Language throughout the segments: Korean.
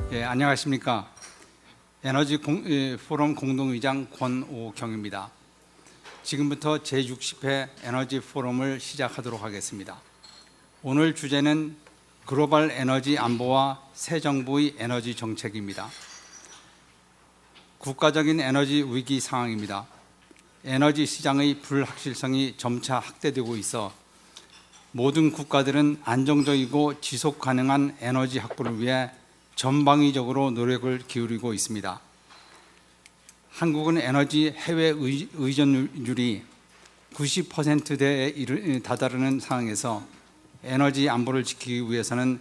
안녕하십니까. 포럼 공동의장 권오경입니다. 지금부터 제60회 에너지 포럼을 시작하도록 하겠습니다. 오늘 주제는 글로벌 에너지 안보와 새 정부의 에너지 정책입니다. 국가적인 에너지 위기 상황입니다. 에너지 시장의 불확실성이 점차 확대되고 있어 모든 국가들은 안정적이고 지속 가능한 에너지 확보를 위해 전방위적으로 노력을 기울이고 있습니다. 한국은 에너지 해외 의존율이 90%대에 다다르는 상황에서 에너지 안보를 지키기 위해서는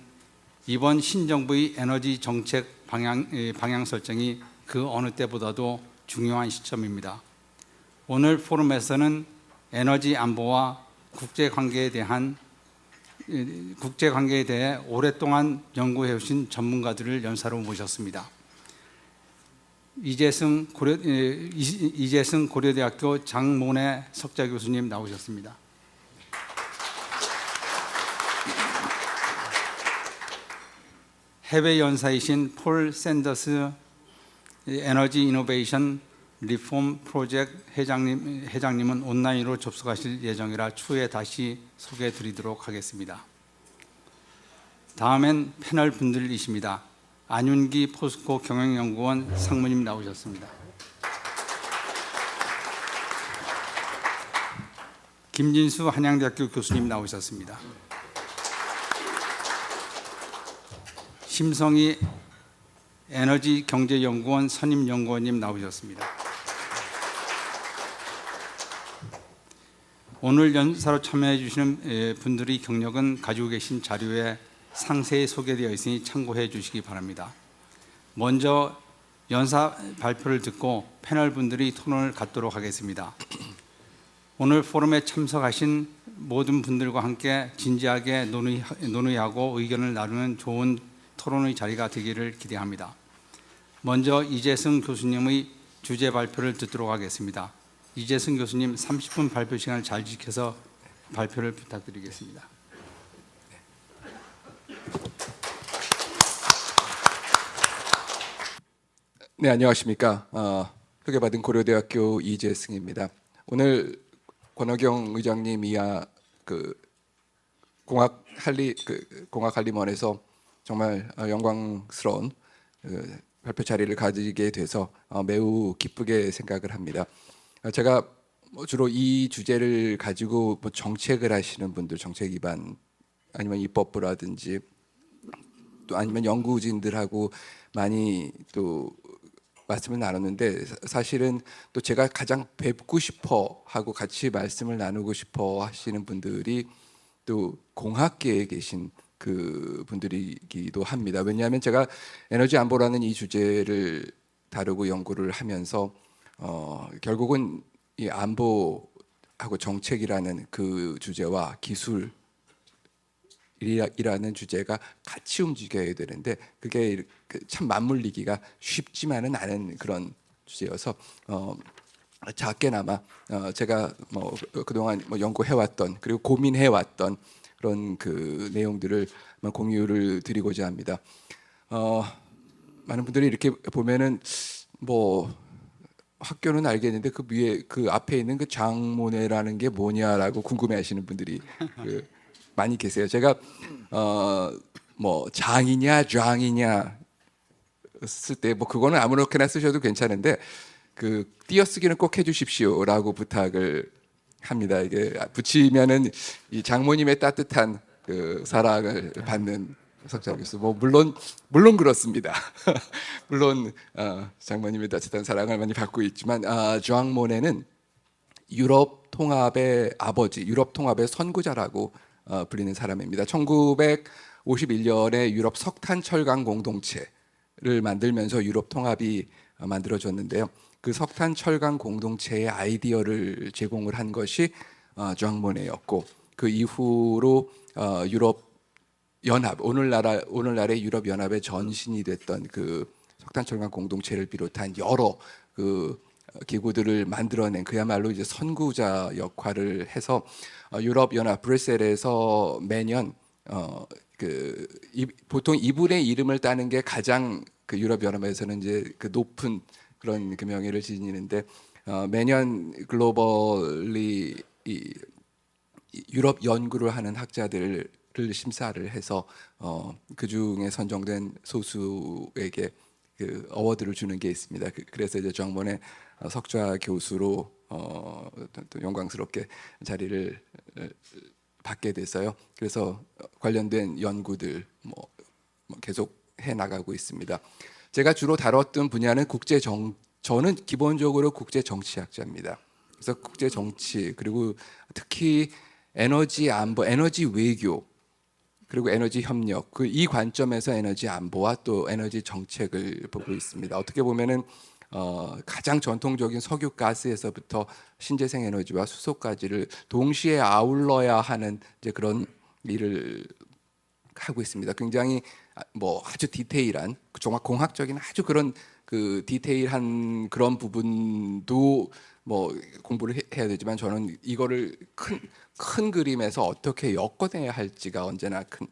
이번 신정부의 에너지 정책 방향 설정이 그 어느 때보다도 중요한 시점입니다. 오늘 포럼에서는 에너지 안보와 국제관계에 대해 오랫동안 연구해 오신 전문가들을 연사로 모셨습니다. 이재승 고려대학교 장모내 석좌 교수님 나오셨습니다. 해외 연사이신 폴 샌더스 에너지 이노베이션 리폼 프로젝트 회장님은 온라인으로 접속하실 예정이라 추후에 다시 소개해 드리도록 하겠습니다. 다음엔 패널 분들이십니다. 안윤기 포스코 경영연구원 상무님 나오셨습니다. 김진수 한양대학교 교수님 나오셨습니다. 심성희 에너지경제연구원 선임연구원님 나오셨습니다. 오늘 연사로 참여해 주시는 분들의 경력은 가지고 계신 자료에 상세히 소개되어 있으니 참고해 주시기 바랍니다. 먼저 연사 발표를 듣고 패널 분들이 토론을 갖도록 하겠습니다. 오늘 포럼에 참석하신 모든 분들과 함께 진지하게 논의하고 의견을 나누는 좋은 토론의 자리가 되기를 기대합니다. 먼저 이재승 교수님의 주제 발표를 듣도록 하겠습니다. 이재승 교수님 30분 발표 시간을 잘 지켜서 발표를 부탁드리겠습니다. 네, 안녕하십니까. 소개받은 고려대학교 이재승입니다. 오늘 권오경 의장님 이하 공학한림원에서 정말 영광스러운 발표 자리를 가지게 돼서 매우 기쁘게 생각을 합니다. 제가 주로 이 주제를 가지고 정책을 하시는 분들, 정책 기반 아니면 입법부라든지 또 아니면 연구진들하고 많이 또 말씀을 나눴는데, 사실은 또 제가 가장 뵙고 싶어 하고 같이 말씀을 나누고 싶어 하시는 분들이 또 공학계에 계신 그 분들이기도 합니다. 왜냐하면 제가 에너지 안보라는 이 주제를 다루고 연구를 하면서 결국은 이 안보하고 정책이라는 그 주제와 기술이라는 주제가 같이 움직여야 되는데 그게 참 맞물리기가 쉽지만은 않은 그런 주제여서 작게나마 제가 그동안 연구해왔던 그리고 고민해왔던 그런 그 내용들을 공유를 드리고자 합니다. 많은 분들이 이렇게 보면은 학교는 알겠는데 그 위에 그 앞에 있는 그 장모내라는 게 뭐냐라고 궁금해하시는 분들이 많이 계세요. 제가 장이냐 장이냐 쓸 때 그거는 아무렇게나 쓰셔도 괜찮은데 그 띄어쓰기는 꼭 해주십시오라고 부탁을 합니다. 이게 붙이면은 이 장모님의 따뜻한 그 사랑을 받는 석좌 교수. 물론 그렇습니다. 물론 장모님의 따뜻한 사랑을 많이 받고 있지만 주앙 모네는 유럽 통합의 아버지, 유럽 통합의 선구자라고 불리는 사람입니다. 1951년에 유럽 석탄 철강 공동체를 만들면서 유럽 통합이 만들어졌는데요. 그 석탄 철강 공동체의 아이디어를 제공을 한 것이 주앙 모네였고, 그 이후로 유럽 연합, 오늘날의 유럽 연합의 전신이 됐던 그 석탄 철강 공동체를 비롯한 여러 그 기구들을 만들어낸 그야말로 이제 선구자 역할을 해서 유럽 연합 브뤼셀에서 매년 보통 이분의 이름을 따는 게 가장 그 유럽 연합에서는 이제 그 높은 그런 그 명예를 지니는데 매년 글로벌리 유럽 연구를 하는 학자들을 심사를 해서 그 중에 선정된 소수에게 그 어워드를 주는 게 있습니다. 그래서 이제 정번의 석좌 교수로 또 영광스럽게 자리를 받게 돼서요. 그래서 관련된 연구들 뭐 계속 해 나가고 있습니다. 제가 주로 다뤘던 분야는 저는 기본적으로 국제 정치학자입니다. 그래서 국제 정치 그리고 특히 에너지 안보, 에너지 외교 그리고 에너지 협력 이 관점에서 에너지 안보와 또 에너지 정책을 보고 있습니다. 어떻게 보면은 가장 전통적인 석유 가스에서부터 신재생 에너지와 수소까지를 동시에 아울러야 하는 이제 그런 일을 하고 있습니다. 굉장히 뭐 아주 디테일한 정말 공학적인 아주 그런 그 디테일한 그런 부분도 뭐 공부를 해야 되지만 저는 이거를 큰 그림에서 어떻게 엮어내야 할지가 언제나 큰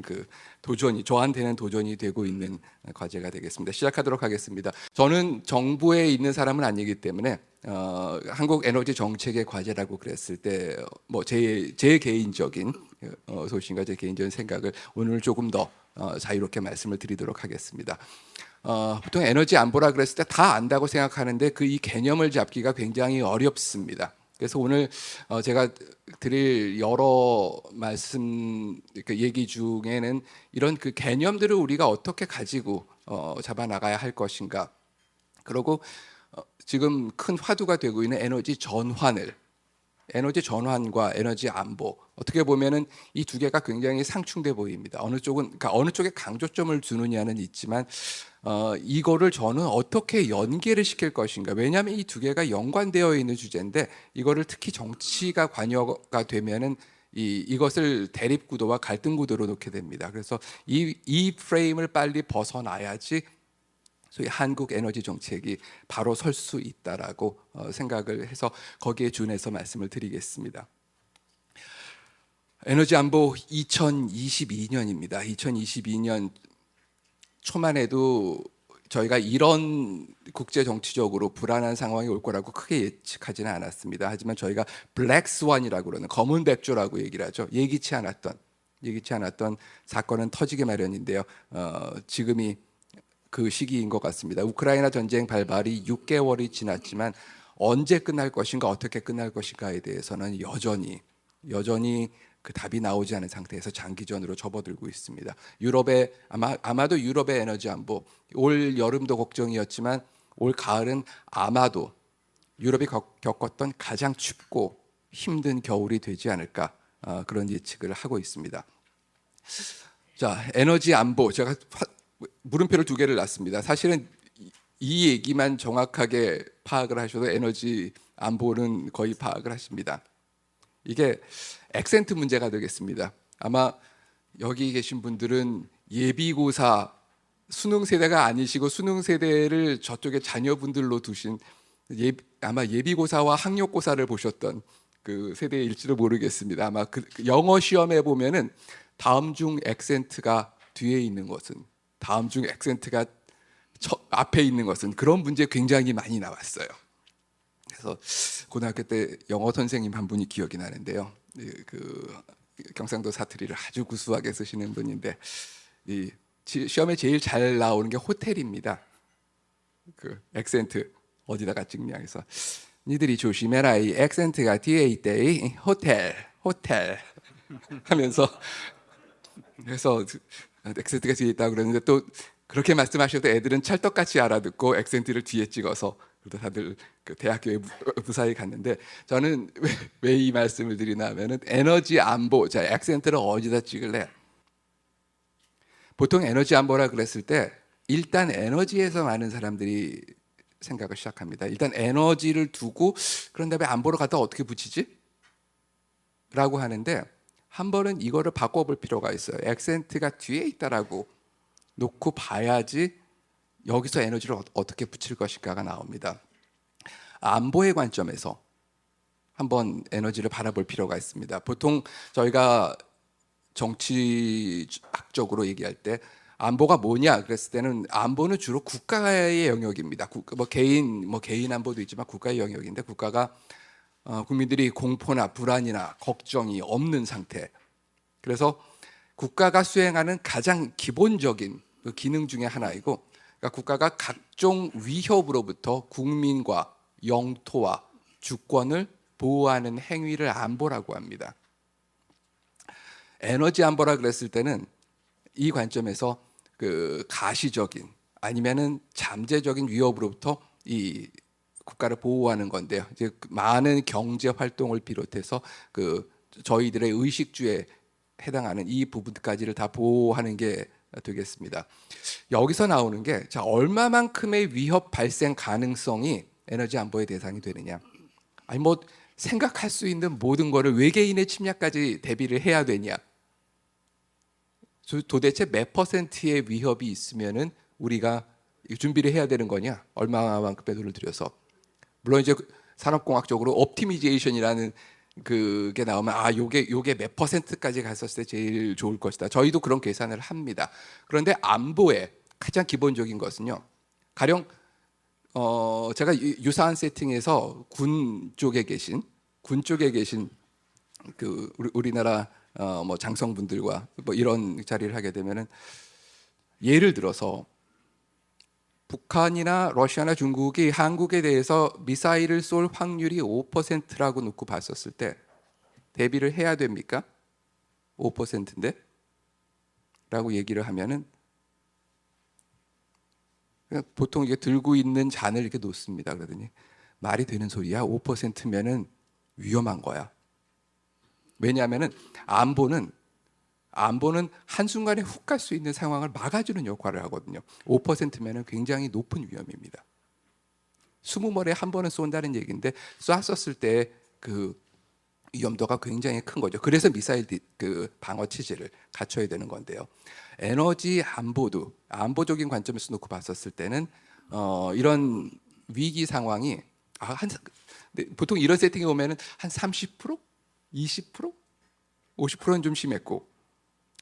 그 도전이 저한테는 도전이 되고 있는 과제가 되겠습니다. 시작하도록 하겠습니다. 저는 정부에 있는 사람은 아니기 때문에 한국 에너지 정책의 과제라고 그랬을 때 뭐 제 개인적인 소신과 제 개인적인 생각을 오늘 조금 더 자유롭게 말씀을 드리도록 하겠습니다. 보통 에너지 안보라 그랬을 때 다 안다고 생각하는데 이 개념을 잡기가 굉장히 어렵습니다. 그래서 오늘 제가 드릴 여러 말씀 얘기 중에는 이런 그 개념들을 우리가 어떻게 가지고 잡아 나가야 할 것인가. 그리고 지금 큰 화두가 되고 있는 에너지 전환과 에너지 안보 어떻게 보면은 이 두 개가 굉장히 상충돼 보입니다. 어느 쪽에 강조점을 두느냐는 있지만 이거를 저는 어떻게 연계를 시킬 것인가. 왜냐하면 이 두 개가 연관되어 있는 주제인데 이거를 특히 정치가 관여가 되면은 이것을 대립 구도와 갈등 구도로 놓게 됩니다. 그래서 이 프레임을 빨리 벗어나야지 소위 한국 에너지 정책이 바로 설 수 있다라고 생각을 해서 거기에 준해서 말씀을 드리겠습니다. 에너지 안보 2022년입니다. 2022년 초만 해도 저희가 이런 국제 정치적으로 불안한 상황이 올 거라고 크게 예측하지는 않았습니다. 하지만 저희가 블랙 스완이라고 그러는 검은 백조라고 얘기를 하죠. 예기치 않았던 사건은 터지게 마련인데요. 지금이 그 시기인 것 같습니다. 우크라이나 전쟁 발발이 6개월이 지났지만 언제 끝날 것인가 어떻게 끝날 것인가에 대해서는 여전히 그 답이 나오지 않은 상태에서 장기전으로 접어들고 있습니다. 아마도 유럽의 에너지 안보 올 여름도 걱정이었지만 올 가을은 아마도 유럽이 겪었던 가장 춥고 힘든 겨울이 되지 않을까 그런 예측을 하고 있습니다. 자, 에너지 안보 제가 물음표를 2개를 놨습니다. 사실은 이 얘기만 정확하게 파악을 하셔도 에너지 안보는 거의 파악을 하십니다. 이게 액센트 문제가 되겠습니다. 아마 여기 계신 분들은 예비고사 수능 세대가 아니시고 수능 세대를 저쪽에 자녀분들로 두신 아마 예비고사와 학력고사를 보셨던 그 세대일지도 모르겠습니다. 아마 그 영어 시험에 보면은 다음 중 액센트가 뒤에 있는 것은 다음 중 액센트가 앞에 있는 것은 그런 문제 굉장히 많이 나왔어요. 그래서 고등학교 때 영어 선생님 한 분이 기억이 나는데요. 그 경상도 사투리를 아주 구수하게 쓰시는 분인데 이 시험에 제일 잘 나오는 게 호텔입니다. 그 액센트 어디다가 찍냐 해서 니들이 조심해라 이 액센트가 뒤에 있대 호텔 하면서 그래서 액센트가 뒤에 있다고 그러는데 또 그렇게 말씀하셔도 애들은 찰떡같이 알아듣고 액센트를 뒤에 찍어서 그러다 다들 그 대학교에 무사히 갔는데 저는 왜 이 말씀을 드리나 하면은 에너지 안보 자 액센트를 어디다 찍을래? 보통 에너지 안보라 그랬을 때 일단 에너지에서 많은 사람들이 생각을 시작합니다. 일단 에너지를 두고 그런 다음에 안보를 갖다 어떻게 붙이지? 라고 하는데 한 번은 이거를 바꿔볼 필요가 있어요. 액센트가 뒤에 있다라고 놓고 봐야지 여기서 에너지를 어떻게 붙일 것인가가 나옵니다. 안보의 관점에서 한번 에너지를 바라볼 필요가 있습니다. 보통 저희가 정치학적으로 얘기할 때 안보가 뭐냐 그랬을 때는 안보는 주로 국가의 영역입니다. 개인 안보도 있지만 국가의 영역인데 국가가 국민들이 공포나 불안이나 걱정이 없는 상태. 그래서 국가가 수행하는 가장 기본적인 그 기능 중에 하나이고, 그러니까 국가가 각종 위협으로부터 국민과 영토와 주권을 보호하는 행위를 안보라고 합니다. 에너지 안보라 그랬을 때는 이 관점에서 그 가시적인 아니면은 잠재적인 위협으로부터 이 국가를 보호하는 건데요. 이제 많은 경제 활동을 비롯해서 그 저희들의 의식주에 해당하는 이 부분까지를 다 보호하는 게 되겠습니다. 여기서 나오는 게 자, 얼마만큼의 위협 발생 가능성이 에너지 안보의 대상이 되느냐. 아니 뭐 생각할 수 있는 모든 거를 외계인의 침략까지 대비를 해야 되냐. 도대체 몇 퍼센트의 위협이 있으면은 우리가 준비를 해야 되는 거냐? 얼마만큼의 돈을 들여서. 물론 이제 산업공학적으로 옵티미제이션이라는 그게 나오면 요게 몇 퍼센트까지 갔었을 때 제일 좋을 것이다. 저희도 그런 계산을 합니다. 그런데 안보의 가장 기본적인 것은요. 가령 제가 유사한 세팅에서 군 쪽에 계신 그 우리나라 뭐 장성분들과 뭐 이런 자리를 하게 되면은 예를 들어서 북한이나 러시아나 중국이 한국에 대해서 미사일을 쏠 확률이 5%라고 놓고 봤었을 때 대비를 해야 됩니까? 5%인데? 라고 얘기를 하면은 그냥 보통 이게 들고 있는 잔을 이렇게 놓습니다. 그러더니 말이 되는 소리야. 5%면은 위험한 거야. 왜냐하면은 안보는 한순간에 훅 갈 수 있는 상황을 막아주는 역할을 하거든요. 5%면은 굉장히 높은 위험입니다. 20벌에 한 번은 쏜다는 얘기인데 쐈었을 때 그 위험도가 굉장히 큰 거죠. 그래서 미사일 그 방어 체제를 갖춰야 되는 건데요. 에너지 안보도 안보적인 관점에서 놓고 봤었을 때는 이런 위기 상황이 보통 이런 세팅에 오면은 한 30%, 20%, 50%는 좀 심했고,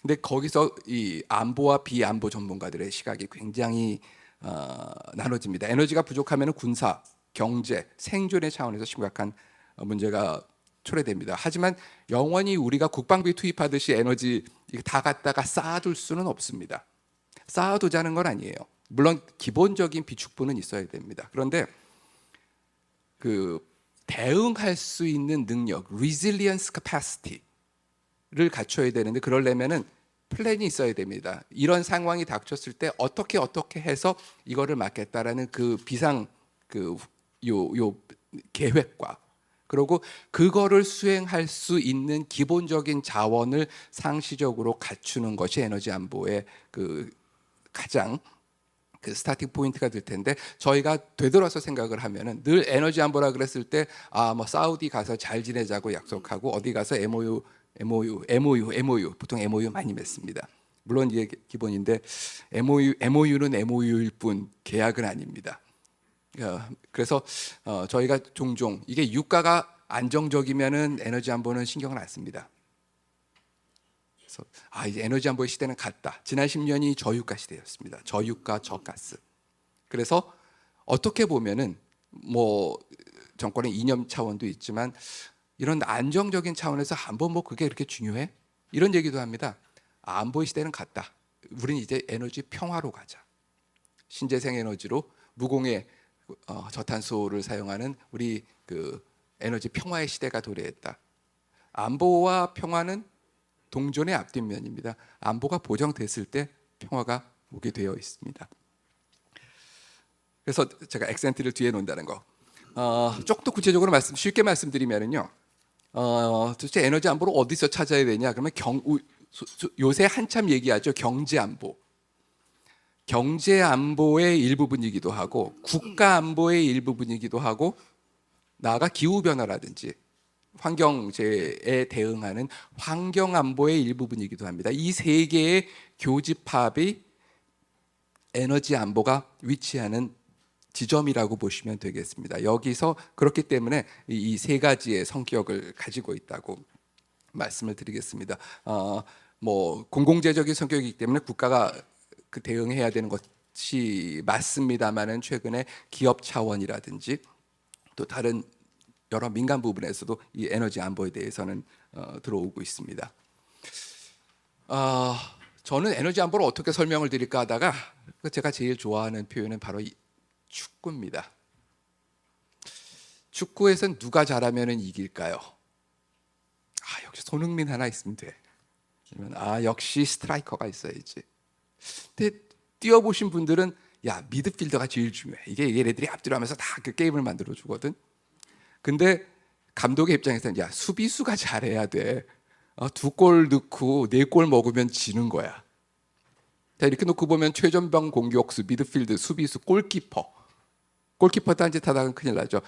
근데 거기서 이 안보와 비안보 전문가들의 시각이 굉장히 나눠집니다. 에너지가 부족하면 군사, 경제, 생존의 차원에서 심각한 문제가 초래됩니다. 하지만 영원히 우리가 국방비 투입하듯이 에너지 다 갖다가 쌓아둘 수는 없습니다. 쌓아두자는 건 아니에요. 물론 기본적인 비축부는 있어야 됩니다. 그런데 그 대응할 수 있는 능력, resilience capacity를 갖춰야 되는데 그러려면은 플랜이 있어야 됩니다. 이런 상황이 닥쳤을 때 어떻게 해서 이거를 막겠다라는 그 비상 요 계획과 그리고 그거를 수행할 수 있는 기본적인 자원을 상시적으로 갖추는 것이 에너지 안보의 그 가장 그 스타팅 포인트가 될 텐데, 저희가 되돌아서 생각을 하면은 늘 에너지 안보라 그랬을 때 뭐 사우디 가서 잘 지내자고 약속하고 어디 가서 MOU 보통 MOU 많이 맺습니다. 물론 이게 기본인데 MOU는 MOU일 뿐 계약은 아닙니다. 그래서 저희가 종종 이게 유가가 안정적이면은 에너지 안보는 신경을 안 씁니다. 그래서 이제 에너지 안보의 시대는 갔다. 지난 10년이 저유가 시대였습니다. 저유가 저가스. 그래서 어떻게 보면은 뭐 정권의 이념 차원도 있지만 이런 안정적인 차원에서 안보 뭐 그게 그렇게 중요해? 이런 얘기도 합니다. 안보의 시대는 갔다. 우리는 이제 에너지 평화로 가자. 신재생 에너지로 무공해 저탄소를 사용하는 우리 그 에너지 평화의 시대가 도래했다. 안보와 평화는 동전의 앞뒷면입니다. 안보가 보장됐을 때 평화가 오게 되어 있습니다. 그래서 제가 액센트를 뒤에 놓는다는 거. 조금 더 구체적으로 쉽게 말씀드리면은요. 도대체 에너지 안보를 어디서 찾아야 되냐? 그러면 요새 한참 얘기하죠. 경제 안보. 경제 안보의 일부분이기도 하고 국가 안보의 일부분이기도 하고 나아가 기후 변화라든지 환경재해에 대응하는 환경 안보의 일부분이기도 합니다. 이 세 개의 교집합이 에너지 안보가 위치하는 지점이라고 보시면 되겠습니다. 여기서 그렇기 때문에 이 세 가지의 성격을 가지고 있다고 말씀을 드리겠습니다. 뭐 공공재적인 성격이기 때문에 국가가 그 대응해야 되는 것이 맞습니다만은 최근에 기업 차원이라든지 또 다른 여러 민간 부분에서도 이 에너지 안보에 대해서는 들어오고 있습니다. 저는 에너지 안보를 어떻게 설명을 드릴까 하다가 제가 제일 좋아하는 표현은 바로 이 축구입니다. 축구에선 누가 잘하면 이길까요? 역시 손흥민 하나 있으면 돼. 아니면 역시 스트라이커가 있어야지. 근데 뛰어보신 분들은 야 미드필더가 제일 중요해. 이게 얘네들이 앞뒤로 하면서 다 그 게임을 만들어 주거든. 근데 감독의 입장에서는 야 수비수가 잘해야 돼. 2골 넣고 4골 먹으면 지는 거야. 자, 이렇게 놓고 보면 최전방 공격수, 미드필드, 수비수, 골키퍼 딴짓 하다가 큰일 나죠.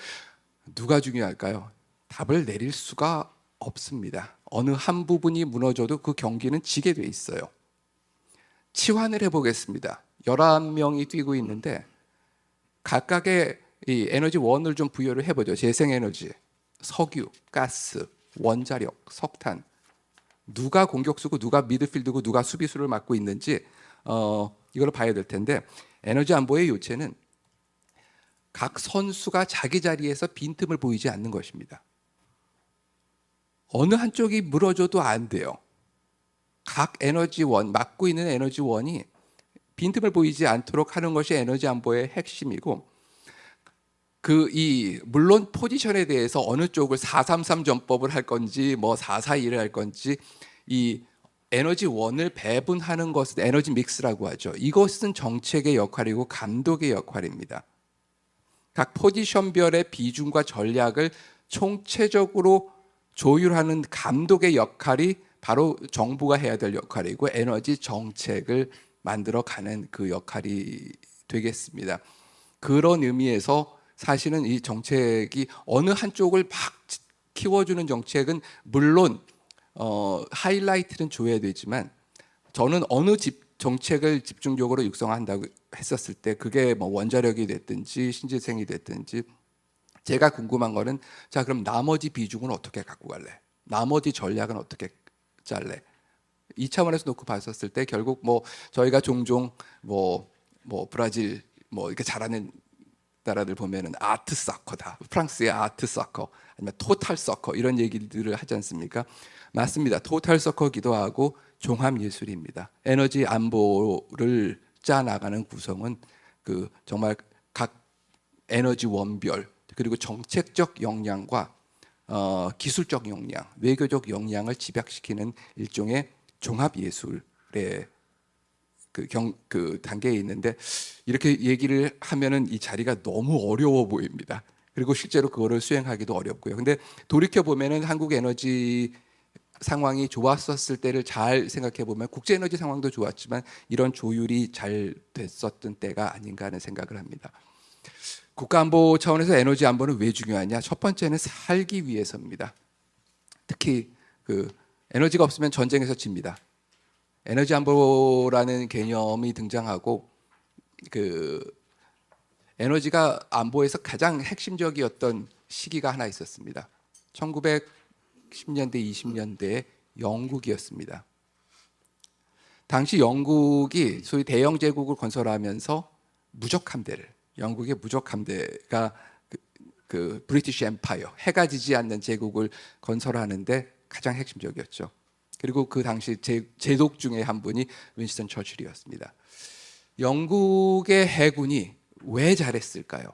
누가 중요할까요? 답을 내릴 수가 없습니다. 어느 한 부분이 무너져도 그 경기는 지게 돼 있어요. 치환을 해보겠습니다. 11명이 뛰고 있는데 각각의 이 에너지원을 좀 부여를 해보죠. 재생에너지, 석유, 가스, 원자력, 석탄. 누가 공격수고 누가 미드필드고 누가 수비수를 맡고 있는지 이걸 봐야 될 텐데 에너지 안보의 요체는 각 선수가 자기 자리에서 빈틈을 보이지 않는 것입니다. 어느 한쪽이 무너져도 안 돼요. 각 에너지원, 맡고 있는 에너지원이 빈틈을 보이지 않도록 하는 것이 에너지 안보의 핵심이고 물론 포지션에 대해서 어느 쪽을 433 전법을 할 건지 뭐 441을 할 건지 이 에너지원을 배분하는 것은 에너지 믹스라고 하죠. 이것은 정책의 역할이고 감독의 역할입니다. 각 포지션별의 비중과 전략을 총체적으로 조율하는 감독의 역할이 바로 정부가 해야 될 역할이고 에너지 정책을 만들어가는 그 역할이 되겠습니다. 그런 의미에서 사실은 이 정책이 어느 한쪽을 막 키워주는 정책은 물론 하이라이트는 줘야 되지만 저는 어느 정책을 집중적으로 육성한다고 했었을 때 그게 뭐 원자력이 됐든지 신재생이 됐든지 제가 궁금한 거는 자 그럼 나머지 비중은 어떻게 갖고 갈래? 나머지 전략은 어떻게 짤래? 이 차원에서 놓고 봤었을 때 결국 뭐 저희가 종종 뭐 브라질 뭐 이렇게 잘하는 나라들 보면은 아트 서커다. 프랑스의 아트 서커 아니면 토탈 서커 이런 얘기들을 하지 않습니까? 맞습니다. 토탈 서커기도 하고 종합 예술입니다. 에너지 안보를 짜 나가는 구성은 그 정말 각 에너지 원별 그리고 정책적 역량과 기술적 역량, 외교적 역량을 집약시키는 일종의 종합 예술의 그 단계에 있는데 이렇게 얘기를 하면은 이 자리가 너무 어려워 보입니다. 그리고 실제로 그거를 수행하기도 어렵고요. 근데 돌이켜 보면은 한국 에너지 상황이 좋았었을 때를 잘 생각해 보면 국제 에너지 상황도 좋았지만 이런 조율이 잘 됐었던 때가 아닌가 하는 생각을 합니다. 국가안보 차원에서 에너지 안보는 왜 중요하냐? 첫 번째는 살기 위해서입니다. 특히 그 에너지가 없으면 전쟁에서 집니다. 에너지 안보라는 개념이 등장하고 그 에너지가 안보에서 가장 핵심적이었던 시기가 하나 있었습니다. 1910년대, 20년대에 영국이었습니다. 당시 영국이 소위 대영 제국을 건설하면서 무적 함대를 영국의 무적 함대가 그 브리티시 엠파이어 해가 지지 않는 제국을 건설하는데 가장 핵심적이었죠. 그리고 그 당시 제독 중에 한 분이 윈스턴 처칠이었습니다. 영국의 해군이 왜 잘했을까요?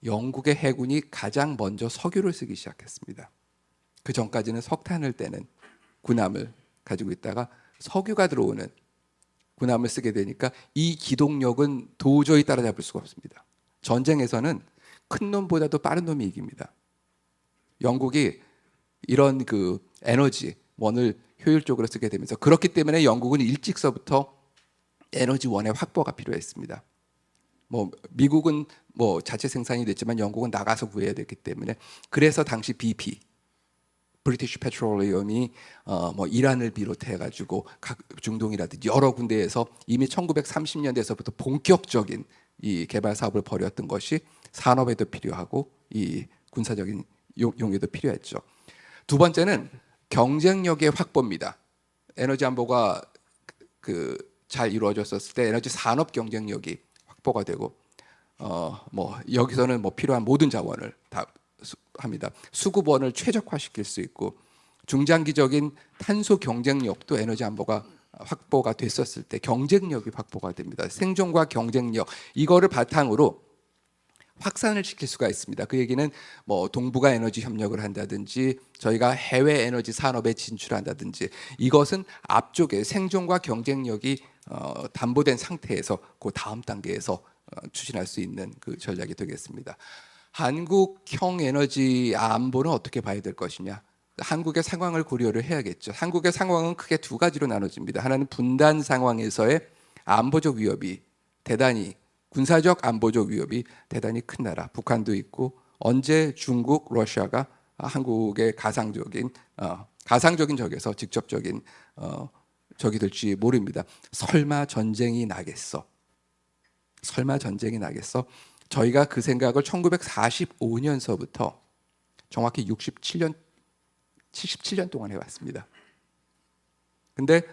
영국의 해군이 가장 먼저 석유를 쓰기 시작했습니다. 그 전까지는 석탄을 떼는 군함을 가지고 있다가 석유가 들어오는 군함을 쓰게 되니까 이 기동력은 도저히 따라잡을 수가 없습니다. 전쟁에서는 큰 놈보다도 빠른 놈이 이깁니다. 영국이 이런 그 에너지원을 효율적으로 쓰게 되면서 그렇기 때문에 영국은 일찍서부터 에너지원의 확보가 필요했습니다. 뭐 미국은 뭐 자체 생산이 됐지만 영국은 나가서 구해야 됐기 때문에 그래서 당시 BP 브리티시 페트롤리엄이 뭐 이란을 비롯해 가지고 각 중동이라든지 여러 군데에서 이미 1930년대에서부터 본격적인 이 개발 사업을 벌였던 것이 산업에도 필요하고 이 군사적인 용에도 필요했죠. 두 번째는 경쟁력의 확보입니다. 에너지 안보가 그 잘 이루어졌었을 때 에너지 산업 경쟁력이 확보가 되고 뭐 여기서는 뭐 필요한 모든 자원을 다 합니다. 수급원을 최적화시킬 수 있고 중장기적인 탄소 경쟁력도 에너지 안보가 확보가 됐었을 때 경쟁력이 확보가 됩니다. 생존과 경쟁력 이거를 바탕으로 확산을 시킬 수가 있습니다. 그 얘기는 뭐 동북아 에너지 협력을 한다든지 저희가 해외 에너지 산업에 진출한다든지 이것은 앞쪽에 생존과 경쟁력이 담보된 상태에서 그 다음 단계에서 추진할 수 있는 그 전략이 되겠습니다. 한국형 에너지 안보는 어떻게 봐야 될 것이냐? 한국의 상황을 고려를 해야겠죠. 한국의 상황은 크게 두 가지로 나눠집니다. 하나는 분단 상황에서의 안보적 위협이 대단히 군사적 안보적 위협이 대단히 큰 나라 북한도 있고 언제 중국, 러시아가 한국의 가상적인 적에서 직접적인 적이 될지 모릅니다. 설마 전쟁이 나겠어? 설마 전쟁이 나겠어? 저희가 그 생각을 1945년서부터 정확히 77년 동안 해왔습니다. 근데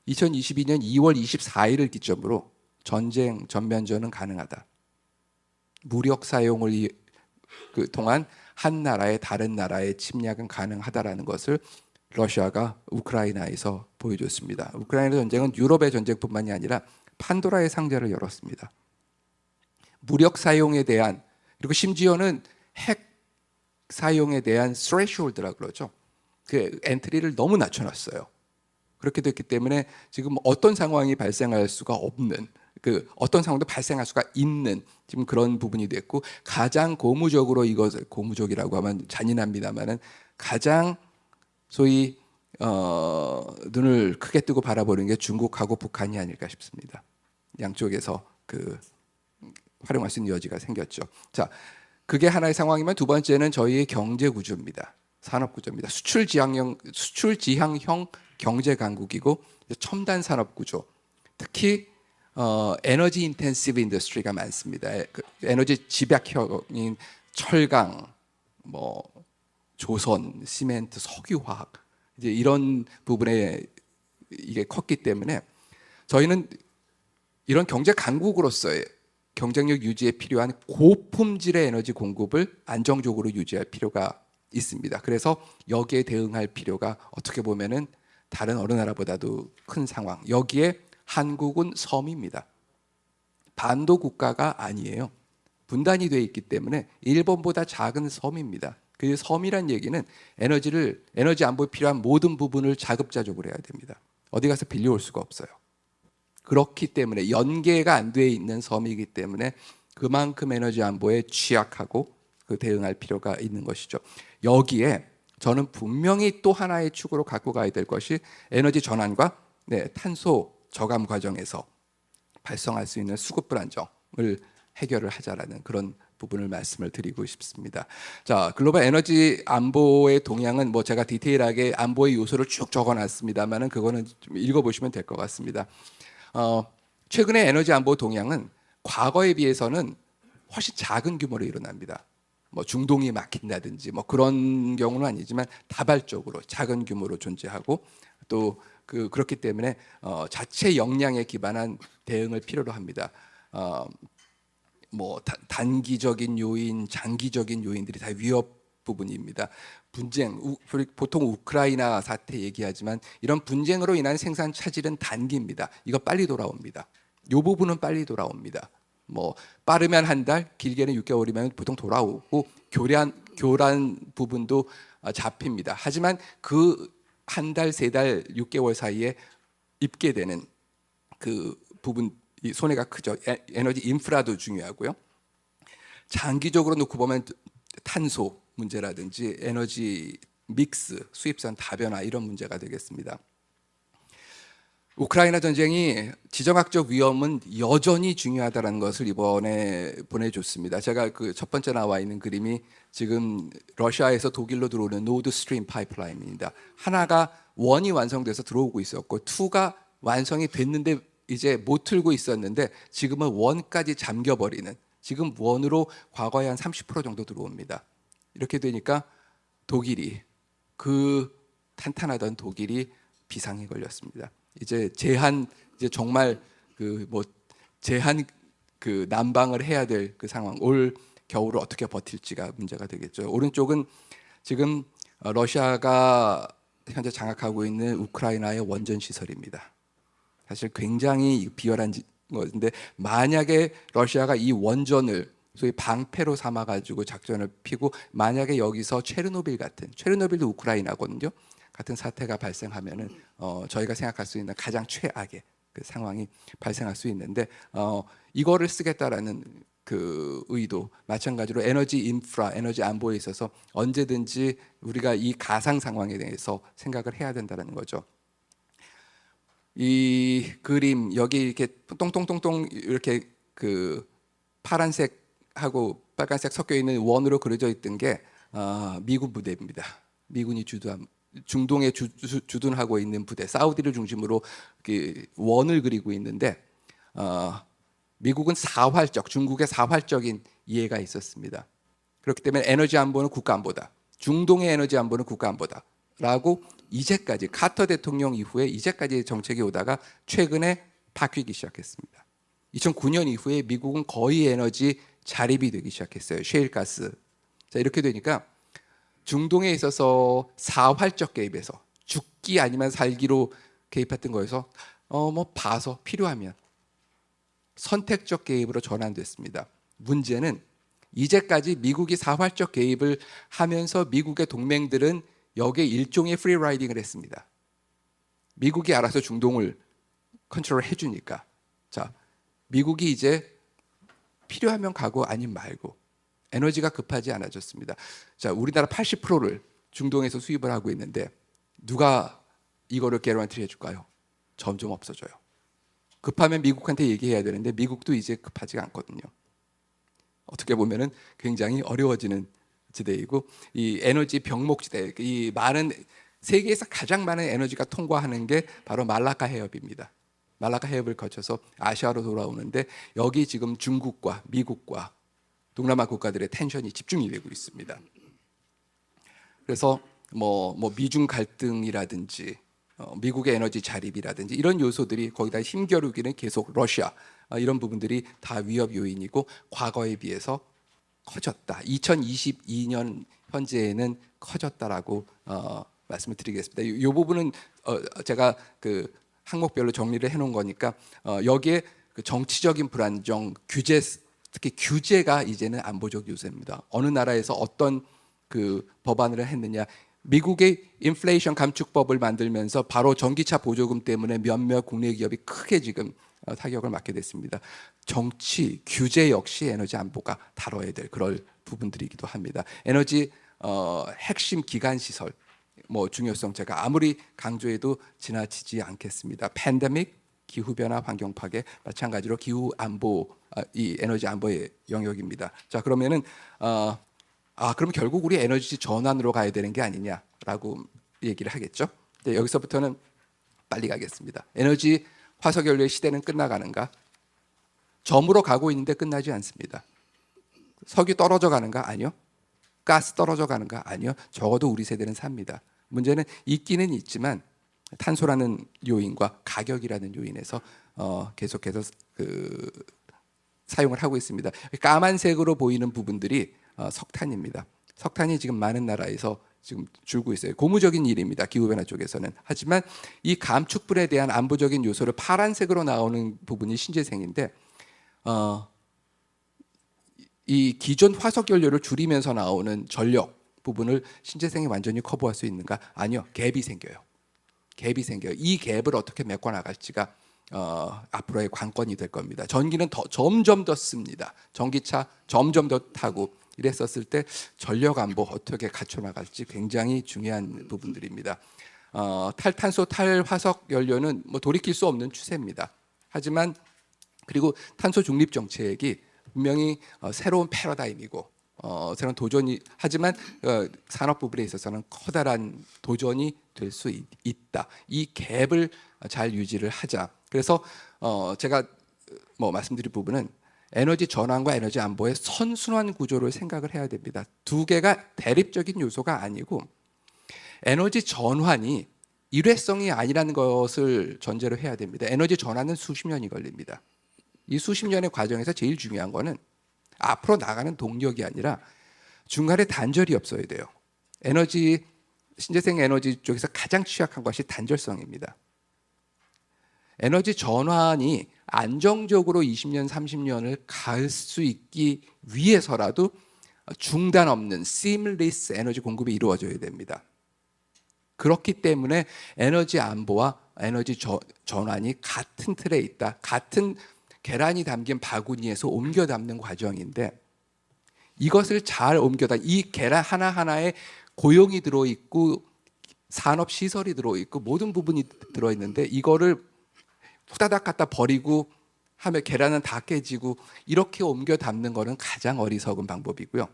2022년 2월 24일을 기점으로 전쟁 전면전은 가능하다. 무력 사용을 동안 한 나라의 다른 나라의 침략은 가능하다라는 것을 러시아가 우크라이나에서 보여줬습니다. 우크라이나 전쟁은 유럽의 전쟁뿐만이 아니라 판도라의 상자를 열었습니다. 무력 사용에 대한 그리고 심지어는 핵 사용에 대한 threshold라고 그러죠. 그 엔트리를 너무 낮춰놨어요. 그렇게 됐기 때문에 지금 어떤 상황이 발생할 수가 없는 어떤 상황도 발생할 수가 있는 지금 그런 부분이 됐고 가장 고무적으로 이것을 고무적이라고 하면 잔인합니다만은 가장 소위 눈을 크게 뜨고 바라보는 게 중국하고 북한이 아닐까 싶습니다. 양쪽에서 활용할 수 있는 여지가 생겼죠. 자, 그게 하나의 상황이면 두 번째는 저희의 경제 구조입니다. 산업 구조입니다. 수출 지향형 경제 강국이고 첨단 산업 구조. 특히 에너지 인텐시브 인더스트리가 많습니다. 에너지 집약형인 철강, 뭐 조선, 시멘트, 석유화학 이제 이런 부분에 이게 컸기 때문에 저희는 이런 경제 강국으로서의 경쟁력 유지에 필요한 고품질의 에너지 공급을 안정적으로 유지할 필요가 있습니다. 그래서 여기에 대응할 필요가 어떻게 보면은 다른 어느 나라보다도 큰 상황. 여기에 한국은 섬입니다. 반도 국가가 아니에요. 분단이 되어 있기 때문에 일본보다 작은 섬입니다. 그 섬이란 얘기는 에너지 안보에 필요한 모든 부분을 자급자족으로 해야 됩니다. 어디 가서 빌려올 수가 없어요. 그렇기 때문에 연계가 안 돼 있는 섬이기 때문에 그만큼 에너지 안보에 취약하고 대응할 필요가 있는 것이죠. 여기에 저는 분명히 또 하나의 축으로 갖고 가야 될 것이 에너지 전환과 탄소 저감 과정에서 발생할 수 있는 수급 불안정을 해결을 하자라는 그런 부분을 말씀을 드리고 싶습니다. 자, 글로벌 에너지 안보의 동향은 뭐 제가 디테일하게 안보의 요소를 쭉 적어놨습니다만은 그거는 좀 읽어보시면 될 것 같습니다. 최근의 에너지 안보 동향은 과거에 비해서는 훨씬 작은 규모로 일어납니다. 뭐 중동이 막힌다든지 뭐 그런 경우는 아니지만 다발적으로 작은 규모로 존재하고 또 그렇기 때문에 자체 역량에 기반한 대응을 필요로 합니다. 뭐 단기적인 요인, 장기적인 요인들이 다 위협 부분입니다. 분쟁, 보통 우크라이나 사태 얘기하지만 이런 분쟁으로 인한 생산 차질은 단기입니다. 이거 빨리 돌아옵니다. 이 부분은 빨리 돌아옵니다. 뭐 빠르면 한 달, 길게는 6개월이면 보통 돌아오고 교란 부분도 잡힙니다. 하지만 그 한 달, 세 달, 6개월 사이에 입게 되는 그 부분 이 손해가 크죠. 에너지 인프라도 중요하고요. 장기적으로 놓고 보면 탄소 문제라든지 에너지 믹스, 수입산 다변화 이런 문제가 되겠습니다. 우크라이나 전쟁이 지정학적 위험은 여전히 중요하다는 것을 이번에 보내줬습니다. 제가 그 첫 번째 나와 있는 그림이 지금 러시아에서 독일로 들어오는 노드 스트림 파이프라인입니다. 하나가 원이 완성돼서 들어오고 있었고 2가 완성이 됐는데 이제 못 틀고 있었는데 지금은 원까지 잠겨버리는 지금 원으로 과거에 한 30% 정도 들어옵니다. 이렇게 되니까 독일이 탄탄하던 독일이 비상이 걸렸습니다. 이제 정말 그 뭐 제한 그 난방을 해야 될 그 상황, 올 겨울을 어떻게 버틸지가 문제가 되겠죠. 오른쪽은 지금 러시아가 현재 장악하고 있는 우크라이나의 원전 시설입니다. 사실 굉장히 비열한 것인데, 만약에 러시아가 이 원전을 소위 방패로 삼아 가지고 작전을 피고 만약에 여기서 체르노빌 같은, 체르노빌도 우크라이나거든요, 같은 사태가 발생하면은 저희가 생각할 수 있는 가장 최악의 그 상황이 발생할 수 있는데, 이거를 쓰겠다라는 그 의도, 마찬가지로 에너지 인프라, 에너지 안보에 있어서 언제든지 우리가 이 가상 상황에 대해서 생각을 해야 된다는 거죠. 이 그림 여기 이렇게 똥똥똥똥 이렇게 그 파란색하고 빨간색 섞여 있는 원으로 그려져 있던 게 미군 부대입니다. 미군이 중동에 주둔하고 있는 부대, 사우디를 중심으로 그 원을 그리고 있는데, 미국은 사활적, 중국의 사활적인 이해가 있었습니다. 그렇기 때문에 에너지 안보는 국가 안보다, 중동의 에너지 안보는 국가 안보다라고 이제까지 카터 대통령 이후에 이제까지 정책이 오다가 최근에 바뀌기 시작했습니다. 2009년 이후에 미국은 거의 에너지 자립이 되기 시작했어요. 셰일가스. 자, 이렇게 되니까 중동에 있어서 사활적 개입에서 죽기 아니면 살기로 개입했던 거에서 뭐 봐서 필요하면 선택적 개입으로 전환됐습니다. 문제는 이제까지 미국이 사활적 개입을 하면서 미국의 동맹들은 여기에 일종의 프리라이딩을 했습니다. 미국이 알아서 중동을 컨트롤 해주니까, 자, 미국이 이제 필요하면 가고 아니면 말고, 에너지가 급하지 않아졌습니다. 자, 우리나라 80%를 중동에서 수입을 하고 있는데 누가 이거를 개런티 해줄까요? 점점 없어져요. 급하면 미국한테 얘기해야 되는데 미국도 이제 급하지가 않거든요. 어떻게 보면은 굉장히 어려워지는 지대이고, 이 에너지 병목지대, 이 많은 세계에서 가장 많은 에너지가 통과하는 게 바로 말라카 해협입니다. 말라카 해협을 거쳐서 아시아로 돌아오는데, 여기 지금 중국과 미국과 동남아 국가들의 텐션이 집중이 되고 있습니다. 그래서 뭐 미중 갈등이라든지 미국의 에너지 자립이라든지 이런 요소들이, 거기다 힘겨루기는 계속 러시아, 이런 부분들이 다 위협 요인이고 과거에 비해서 커졌다. 2022년 현재에는 커졌다라고 말씀을 드리겠습니다. 이 부분은 제가 그 항목별로 정리를 해놓은 거니까, 여기에 그 정치적인 불안정, 규제, 특히 규제가 이제는 안보적 요소입니다. 어느 나라에서 어떤 그 법안을 했느냐, 미국의 인플레이션 감축법을 만들면서 바로 전기차 보조금 때문에 몇몇 국내 기업이 크게 지금 타격을 맞게 됐습니다. 정치, 규제 역시 에너지 안보가 다뤄야 될 그럴 부분들이기도 합니다. 에너지 핵심 기간 시설, 뭐 중요성 제가 아무리 강조해도 지나치지 않겠습니다. 팬데믹, 기후 변화, 환경 파괴, 마찬가지로 기후 안보, 이 에너지 안보의 영역입니다. 자, 그러면은 그럼 결국 우리 에너지 전환으로 가야 되는 게 아니냐라고 얘기를 하겠죠. 네, 여기서부터는 빨리 가겠습니다. 에너지 화석연료의 시대는 끝나가는가? 점으로 가고 있는데 끝나지 않습니다. 석유 떨어져 가는가? 아니요. 가스 떨어져 가는가? 아니요. 적어도 우리 세대는 삽니다. 문제는 있기는 있지만 탄소라는 요인과 가격이라는 요인에서 계속해서 그 사용을 하고 있습니다. 까만색으로 보이는 부분들이 석탄입니다. 석탄이 지금 많은 나라에서 지금 줄고 있어요. 고무적인 일입니다. 기후변화 쪽에서는. 하지만 이 감축분에 대한 안보적인 요소를 파란색으로 나오는 부분이 신재생인데, 이 기존 화석연료를 줄이면서 나오는 전력 부분을 신재생이 완전히 커버할 수 있는가? 아니요. 갭이 생겨요. 갭이 생겨요. 이 갭을 어떻게 메꿔나갈지가 앞으로의 관건이 될 겁니다. 전기는 점점 더 씁니다. 전기차 점점 더 타고 이랬었을 때 전력 안보 어떻게 갖춰나갈지 굉장히 중요한 부분들입니다. 탈탄소, 탈화석 연료는 뭐 돌이킬 수 없는 추세입니다. 하지만 그리고 탄소 중립 정책이 분명히 새로운 패러다임이고 새로운 도전이, 하지만 산업 부분에 있어서는 커다란 도전이 될 수 있다. 이 갭을 잘 유지를 하자. 그래서 제가 뭐 말씀드릴 부분은 에너지 전환과 에너지 안보의 선순환 구조를 생각을 해야 됩니다. 두 개가 대립적인 요소가 아니고, 에너지 전환이 일회성이 아니라는 것을 전제로 해야 됩니다. 에너지 전환은 수십 년이 걸립니다. 이 수십 년의 과정에서 제일 중요한 거는 앞으로 나가는 동력이 아니라 중간에 단절이 없어야 돼요. 에너지, 신재생 에너지 쪽에서 가장 취약한 것이 단절성입니다. 에너지 전환이 안정적으로 20년, 30년을 갈 수 있기 위해서라도 중단 없는 seamless 에너지 공급이 이루어져야 됩니다. 그렇기 때문에 에너지 안보와 에너지 전환이 같은 틀에 있다. 같은 계란이 담긴 바구니에서 옮겨 담는 과정인데 이것을 잘 옮겨다 이 계란 하나하나에 고용이 들어있고 산업시설이 들어있고 모든 부분이 들어있는데 이거를 후다닥 갖다 버리고 하면 계란은 다 깨지고 이렇게 옮겨 담는 거는 가장 어리석은 방법이고요.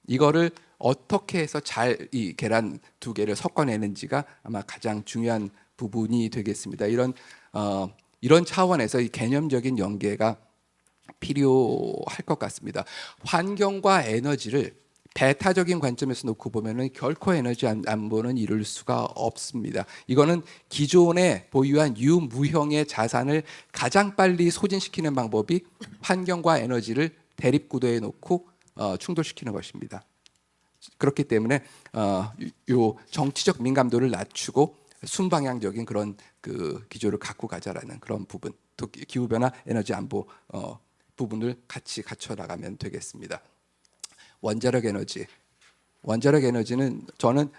이거를 어떻게 해서 잘 이 계란 두 개를 섞어내는지가 아마 가장 중요한 부분이 되겠습니다. 이런 차원에서 이 개념적인 연계가 필요할 것 같습니다. 환경과 에너지를 배타적인 관점에서 놓고 보면은 결코 에너지 안보는 이룰 수가 없습니다. 이거는 기존에 보유한 유무형의 자산을 가장 빨리 소진시키는 방법이 환경과 에너지를 대립 구도에 놓고 충돌시키는 것입니다. 그렇기 때문에 요 정치적 민감도를 낮추고 순방향적인 그런 그 기조를 갖고 가자라는 그런 부분, 또 기후 변화, 에너지 안보 부분을 같이 갖춰 나가면 되겠습니다. 원자력 에너지는 저는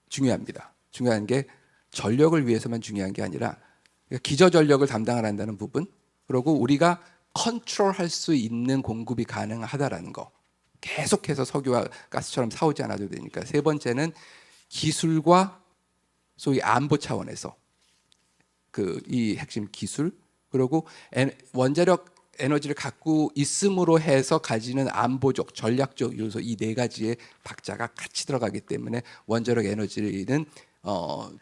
중요합니다. 중요한 게 전력을 위해서만 중요한 게 아니라 기저 전력을 담당한다는 부분, 그리고 우리가 컨트롤할 수 있는 공급이 가능하다라는 거. 계속해서 석유와 가스처럼 사오지 않아도 되니까. 세 번째는 기술과 소위 안보 차원에서 이 핵심 기술, 그리고 원자력 에너지를 갖고 있음으로 해서 가지는 안보적, 전략적 요소, 이 네 가지의 박자가 같이 들어가기 때문에 원자력 에너지는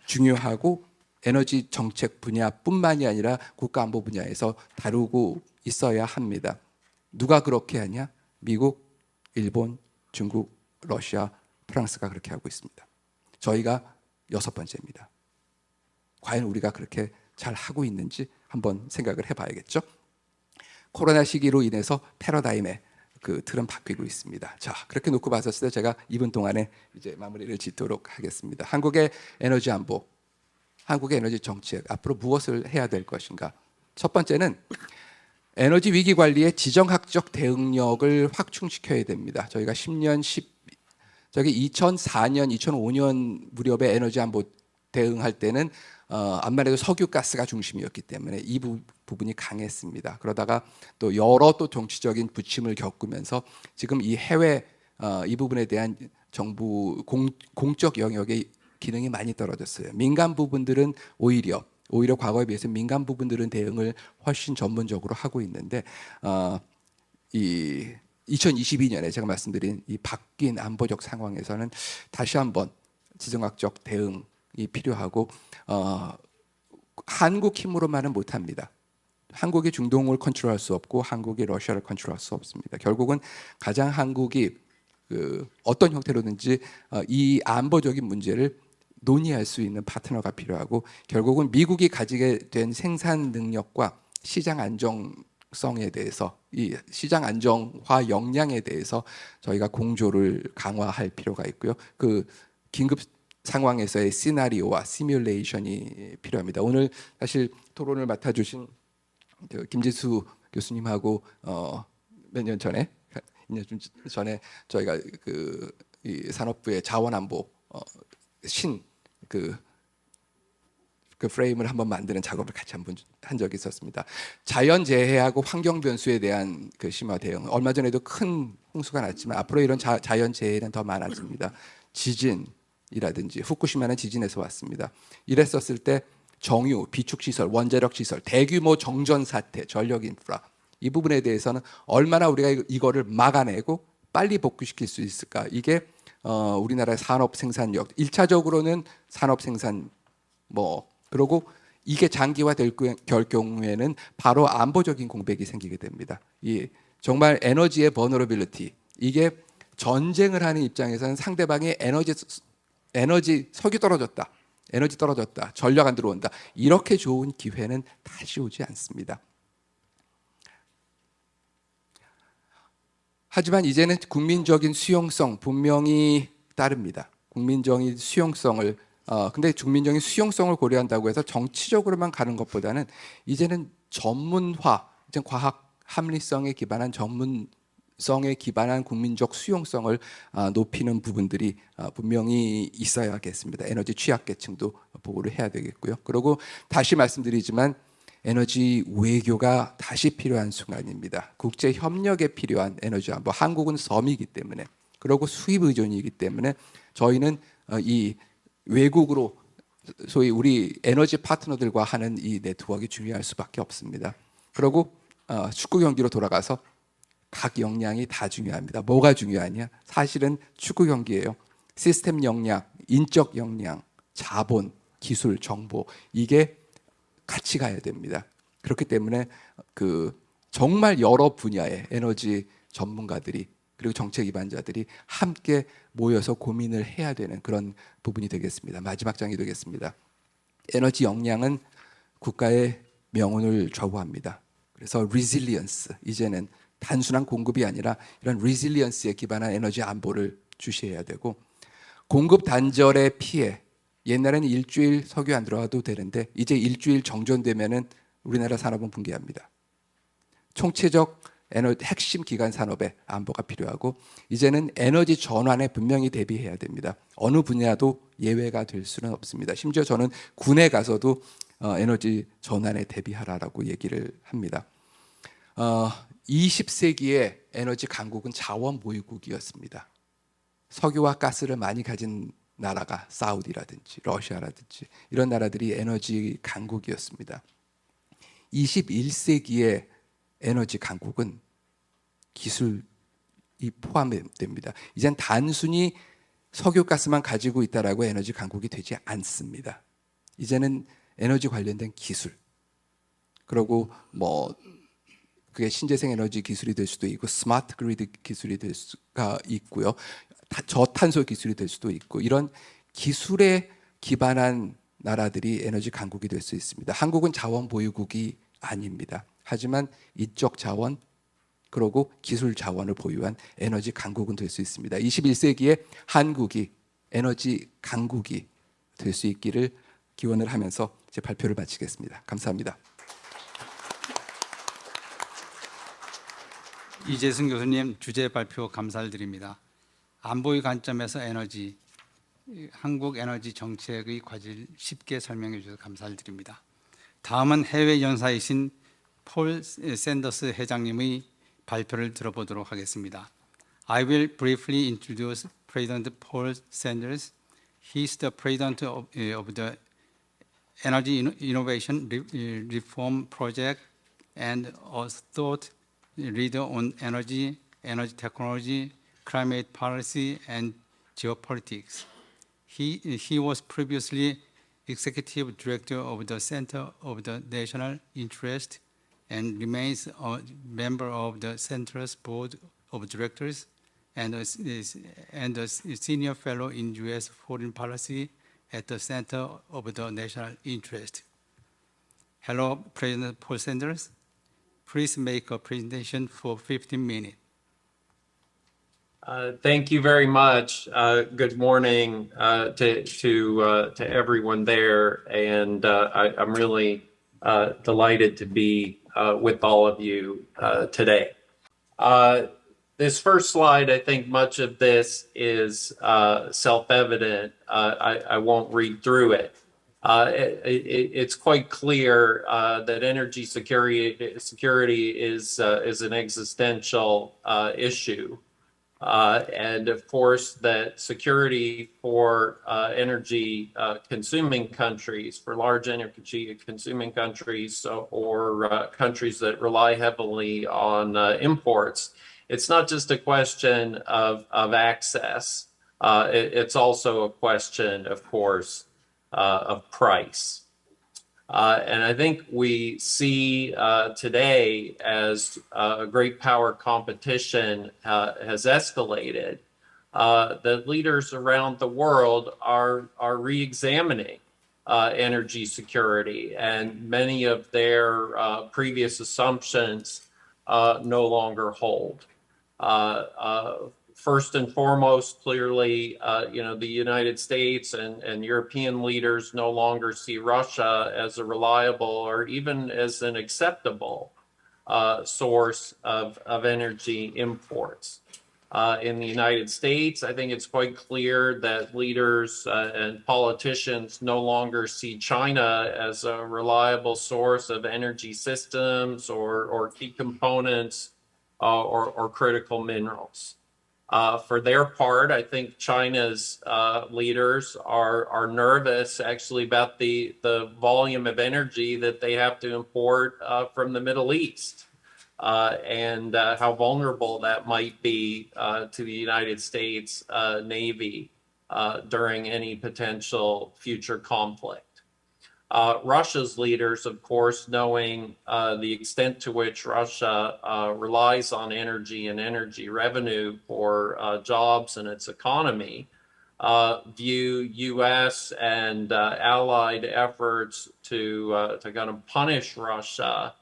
중요하고 에너지 정책 분야뿐만이 아니라 국가 안보 분야에서 다루고 있어야 합니다. 누가 그렇게 하냐? 미국, 일본, 중국, 러시아, 프랑스가 그렇게 하고 있습니다. 저희가 6번째입니다. 과연 우리가 그렇게 잘 하고 있는지 한번 생각을 해봐야겠죠. 코로나 시기로 인해서 패러다임의 그 틀은 바뀌고 있습니다. 자, 그렇게 놓고 봤었을 때 제가 2분 동안에 이제 마무리를 짓도록 하겠습니다. 한국의 에너지 안보, 한국의 에너지 정책, 앞으로 무엇을 해야 될 것인가? 첫 번째는 에너지 위기 관리의 지정학적 대응력을 확충시켜야 됩니다. 저희가 2004년, 2005년 무렵에 에너지 안보 대응할 때는 암만 해도 석유 가스가 중심이었기 때문에 이 부분이 강했습니다. 그러다가 또 여러 또 정치적인 부침을 겪으면서 지금 이 해외 이 부분에 대한 정부 공적 영역의 기능이 많이 떨어졌어요. 민간 부분들은 오히려 과거에 비해서 민간 부분들은 대응을 훨씬 전문적으로 하고 있는데 이 2022년에 제가 말씀드린 이 바뀐 안보적 상황에서는 다시 한번 지정학적 대응이 필요하고 한국 힘으로만은 못합니다. 한국이 중동을 컨트롤할 수 없고 한국이 러시아를 컨트롤할 수 없습니다. 결국은 가장 한국이 어떤 형태로든지 이 안보적인 문제를 논의할 수 있는 파트너가 필요하고 결국은 미국이 가지게 된 생산 능력과 시장 안정성에 대해서 이 시장 안정화 역량에 대해서 저희가 공조를 강화할 필요가 있고요. 그 긴급 상황에서의 시나리오와 시뮬레이션이 필요합니다. 오늘 사실 토론을 맡아주신 김지수 교수님하고 몇 년 전에 2년 좀 전에 저희가 이 산업부의 자원안보 그 프레임을 한번 만드는 작업을 같이 한 적이 있었습니다. 자연재해하고 환경변수에 대한 그 심화 대응. 얼마 전에도 큰 홍수가 났지만 앞으로 이런 자연재해는 더 많아집니다. 지진이라든지 후쿠시마는 지진에서 왔습니다. 이랬었을 때 정유, 비축시설, 원자력시설, 대규모 정전 사태, 전력 인프라 이 부분에 대해서는 얼마나 우리가 이거를 막아내고 빨리 복구시킬 수 있을까? 이게 우리나라의 산업 생산력 1차적으로는 산업 생산 그리고 이게 장기화될 경우에는 바로 안보적인 공백이 생기게 됩니다. 정말 에너지의 버너러빌리티 이게 전쟁을 하는 입장에서는 상대방의 에너지 석유 떨어졌다, 에너지 떨어졌다, 전력 안 들어온다, 이렇게 좋은 기회는 다시 오지 않습니다. 하지만 이제는 국민적인 수용성 분명히 따릅니다. 국민적인 수용성을 근데 국민적인 수용성을 고려한다고 해서 정치적으로만 가는 것보다는 이제는 전문화, 이제 과학 합리성에 기반한 전문성에 기반한 국민적 수용성을 높이는 부분들이 분명히 있어야겠습니다. 에너지 취약계층도 보호를 해야 되겠고요. 그리고 다시 말씀드리지만 에너지 외교가 다시 필요한 순간입니다. 국제 협력에 필요한 에너지 안보. 한국은 섬이기 때문에, 그리고 수입 의존이기 때문에 저희는 이 외국으로 소위 우리 에너지 파트너들과 하는 이 네트워크가 중요할 수밖에 없습니다. 그리고 축구 경기로 돌아가서 각 역량이 다 중요합니다. 뭐가 중요하냐? 사실은 축구 경기예요. 시스템 역량, 인적 역량, 자본, 기술, 정보, 이게 같이 가야 됩니다. 그렇기 때문에 정말 여러 분야의 에너지 전문가들이 그리고 정책 기반자들이 함께 모여서 고민을 해야 되는 그런 부분이 되겠습니다. 마지막 장이 되겠습니다. 에너지 역량은 국가의 명운을 좌우합니다. 그래서 resilience, 이제는 단순한 공급이 아니라 이런 resilience에 기반한 에너지 안보를 주시해야 되고, 공급 단절의 피해, 옛날에는 일주일 석유 안 들어와도 되는데 이제 일주일 정전되면은 우리나라 산업은 붕괴합니다. 총체적 핵심 기간 산업의 안보가 필요하고, 이제는 에너지 전환에 분명히 대비해야 됩니다. 어느 분야도 예외가 될 수는 없습니다. 심지어 저는 군에 가서도 에너지 전환에 대비하라라고 얘기를 합니다. 20세기의 에너지 강국은 자원 보유국이었습니다. 석유와 가스를 많이 가진 나라가 사우디라든지 러시아라든지 이런 나라들이 에너지 강국이었습니다. 21세기의 에너지 강국은 기술이 포함됩니다. 이젠 단순히 석유 가스만 가지고 있다라고 에너지 강국이 되지 않습니다. 이제는 에너지 관련된 기술, 그리고 그게 신재생 에너지 기술이 될 수도 있고 스마트 그리드 기술이 될 수가 있고요. 저탄소 기술이 될 수도 있고, 이런 기술에 기반한 나라들이 에너지 강국이 될 수 있습니다. 한국은 자원 보유국이 아닙니다. 하지만 인적 자원 그리고 기술 자원을 보유한 에너지 강국은 될 수 있습니다. 21세기에 한국이 에너지 강국이 될 수 있기를 기원을 하면서 제 발표를 마치겠습니다. 감사합니다. 이재승 교수님 주제 발표 감사를 드립니다. 안보의 관점에서 한국 에너지 정책의 과제를 쉽게 설명해 주셔서 감사를 드립니다. 다음은 해외 연사이신 폴 샌더스 회장님의 발표를 들어보도록 하겠습니다. I will briefly introduce President Paul Sanders. He is the president of the Energy Innovation Reform Project and a thought leader on energy technology, climate policy, and geopolitics. He was previously executive director of the Center of the National Interest and remains a member of the Center's board of directors and a senior fellow in U.S. foreign policy at the Center of the National Interest. Hello, President Paul Sanders. Please make a presentation for 15 minutes. Thank you very much. Good morning to everyone there, and I'm really delighted to be with all of you today. This first slide, I think much of this is self-evident. I won't read through it. It's quite clear that energy security is an existential issue. And of course, that security for energy consuming countries, for large energy consuming countries or countries that rely heavily on imports, it's not just a question of access. It's also a question, of course, of price. And I think we see today as great power competition has escalated, that leaders around the world are re-examining energy security, and many of their previous assumptions no longer hold. First and foremost, clearly, the United States and European leaders no longer see Russia as a reliable or even as an acceptable source of energy imports. In the United States, I think it's quite clear that leaders and politicians no longer see China as a reliable source of energy systems or key components or critical minerals. For their part, I think China's leaders are nervous actually about the volume of energy that they have to import from the Middle East. And how vulnerable that might be to the United States Navy during any potential future conflict. Russia's leaders, of course, knowing the extent to which Russia relies on energy and energy revenue for jobs and its economy, view U.S. and allied efforts to kind of punish Russia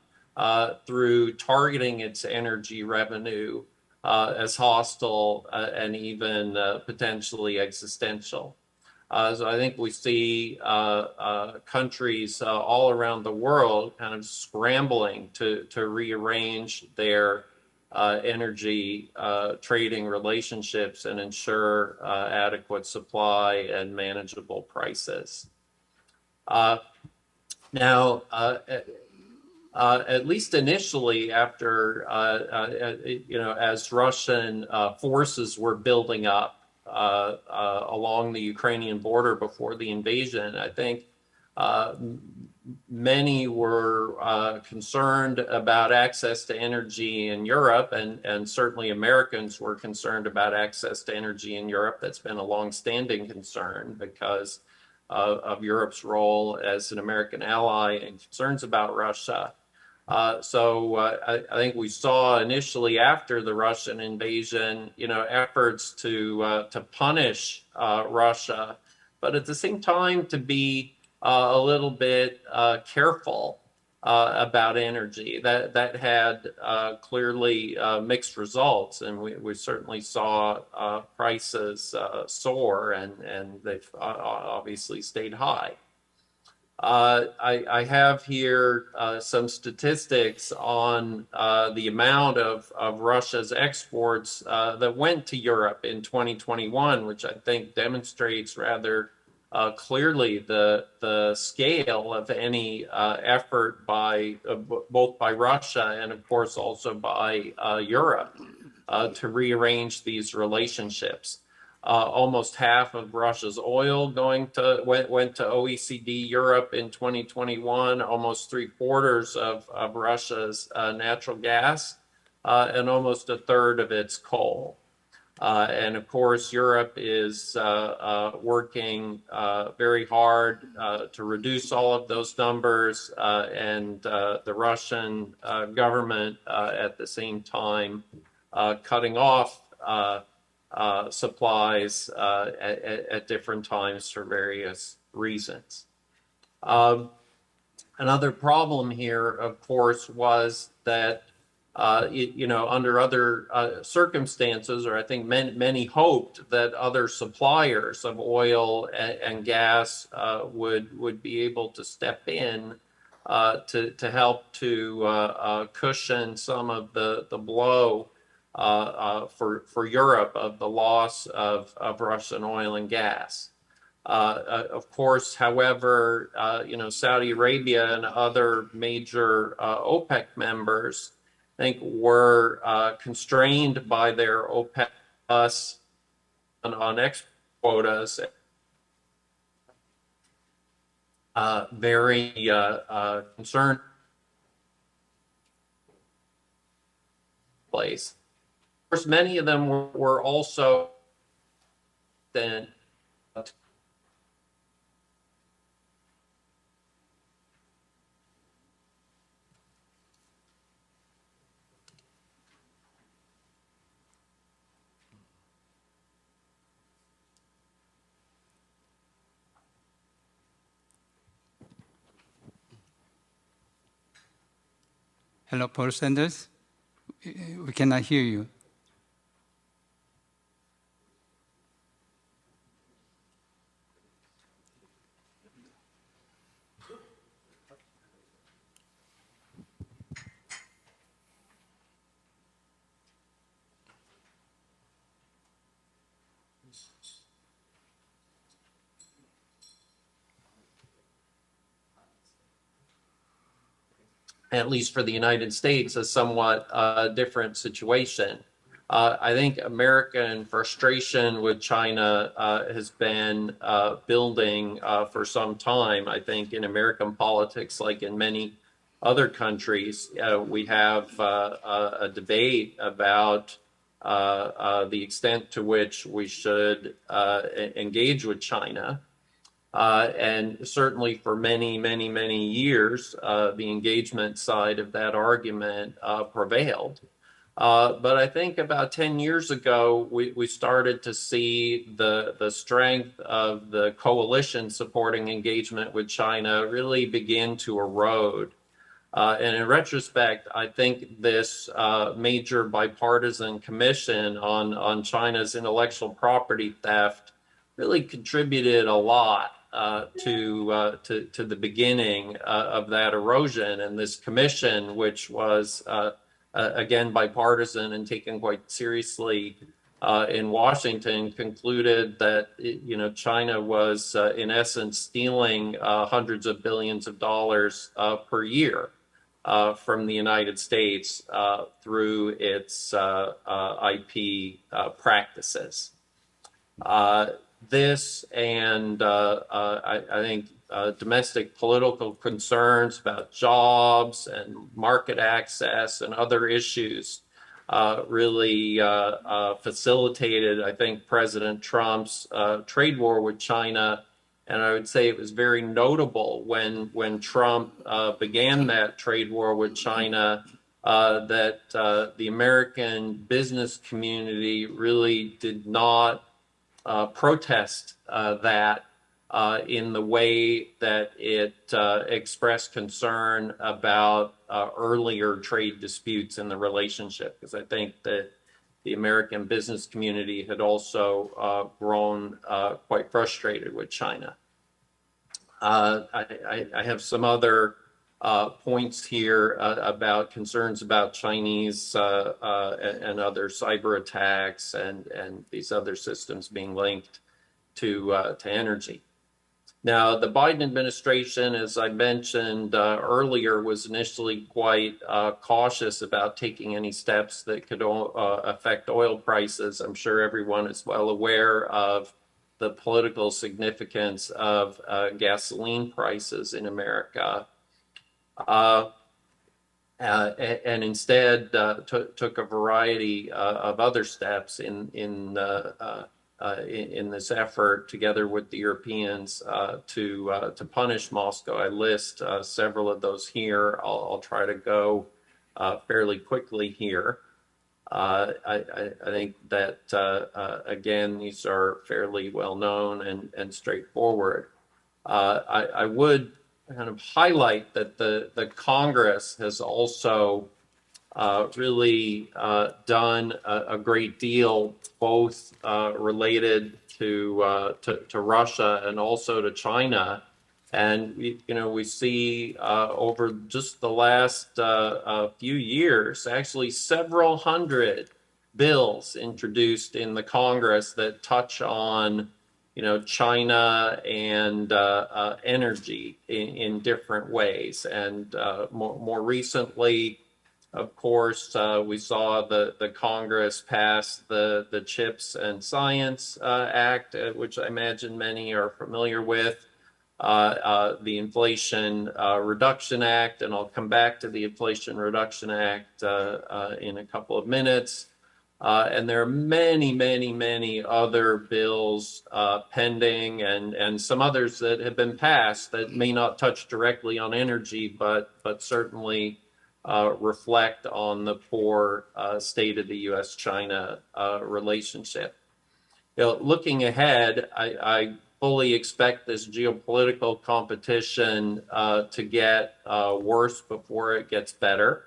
through targeting its energy revenue as hostile and even potentially existential. So I think we see countries all around the world kind of scrambling to rearrange their energy trading relationships and ensure adequate supply and manageable prices. Now, at least initially, after as Russian forces were building up along the Ukrainian border before the invasion, I think many were concerned about access to energy in Europe, and certainly Americans were concerned about access to energy in Europe. That's been a longstanding concern because of Europe's role as an American ally and concerns about Russia. So I think we saw initially after the Russian invasion, efforts to punish Russia, but at the same time to be a little bit careful about energy. That had clearly mixed results, and we certainly saw prices soar, and they've obviously stayed high. I have here some statistics on the amount of Russia's exports that went to Europe in 2021, which I think demonstrates rather clearly the scale of any effort by both by Russia and, of course, also by Europe to rearrange these relationships. Almost half of Russia's oil went to OECD Europe in 2021, almost 3/4 of Russia's natural gas, and almost 1/3 of its coal. And of course, Europe is working very hard to reduce all of those numbers, and the Russian government at the same time cutting off supplies at different times for various reasons. Another problem here, of course, was that under other circumstances, or I think many hoped that other suppliers of oil and gas would be able to step in to help to cushion some of the blow for Europe of the loss of Russian oil and gas. Of course, however, Saudi Arabia and other major OPEC members, I think, were constrained by their OPEC Plus on export quotas. Very concerned place. Of course, many of them were also then Hello, Paul Sanders. We cannot hear you. At least for the United States, a somewhat different situation. I think American frustration with China has been building for some time. I think in American politics, like in many other countries, we have a debate about the extent to which we should engage with China. And certainly for many, many, many years, the engagement side of that argument prevailed. But I think about 10 years ago, we started to see the strength of the coalition supporting engagement with China really begin to erode. And in retrospect, I think this major bipartisan commission on China's intellectual property theft really contributed a lot to the beginning of that erosion. And this commission, which was again bipartisan and taken quite seriously in Washington, concluded that China was in essence stealing hundreds of billions of dollars per year from the United States through its IP practices. This and I think domestic political concerns about jobs and market access and other issues really facilitated, I think, President Trump's trade war with China. And I would say it was very notable when Trump began that trade war with China that the American business community really did not protest that in the way that it expressed concern about earlier trade disputes in the relationship, because I think that the American business community had also grown quite frustrated with China. I have some other points here about concerns about Chinese and other cyber attacks and these other systems being linked to energy. Now, the Biden administration, as I mentioned earlier, was initially quite cautious about taking any steps that could affect oil prices. I'm sure everyone is well aware of the political significance of gasoline prices in America. And instead took a variety of other steps in this effort, together with the Europeans, to punish Moscow. I list several of those here. I'll try to go fairly quickly here. I think that again, these are fairly well known and straightforward. I would kind of highlight that the Congress has also really done a great deal, both related to Russia and also to China. And we see over just the last few years, actually several hundred bills introduced in the Congress that touch on China and energy in different ways. And more recently, of course, we saw the Congress pass the CHIPS and Science Act, which I imagine many are familiar with, the Inflation Reduction Act, and I'll come back to the Inflation Reduction Act in a couple of minutes. And there are many, many, many other bills pending, and some others that have been passed that may not touch directly on energy, but certainly reflect on the poor state of the U.S.-China relationship. Looking ahead, I fully expect this geopolitical competition to get worse before it gets better.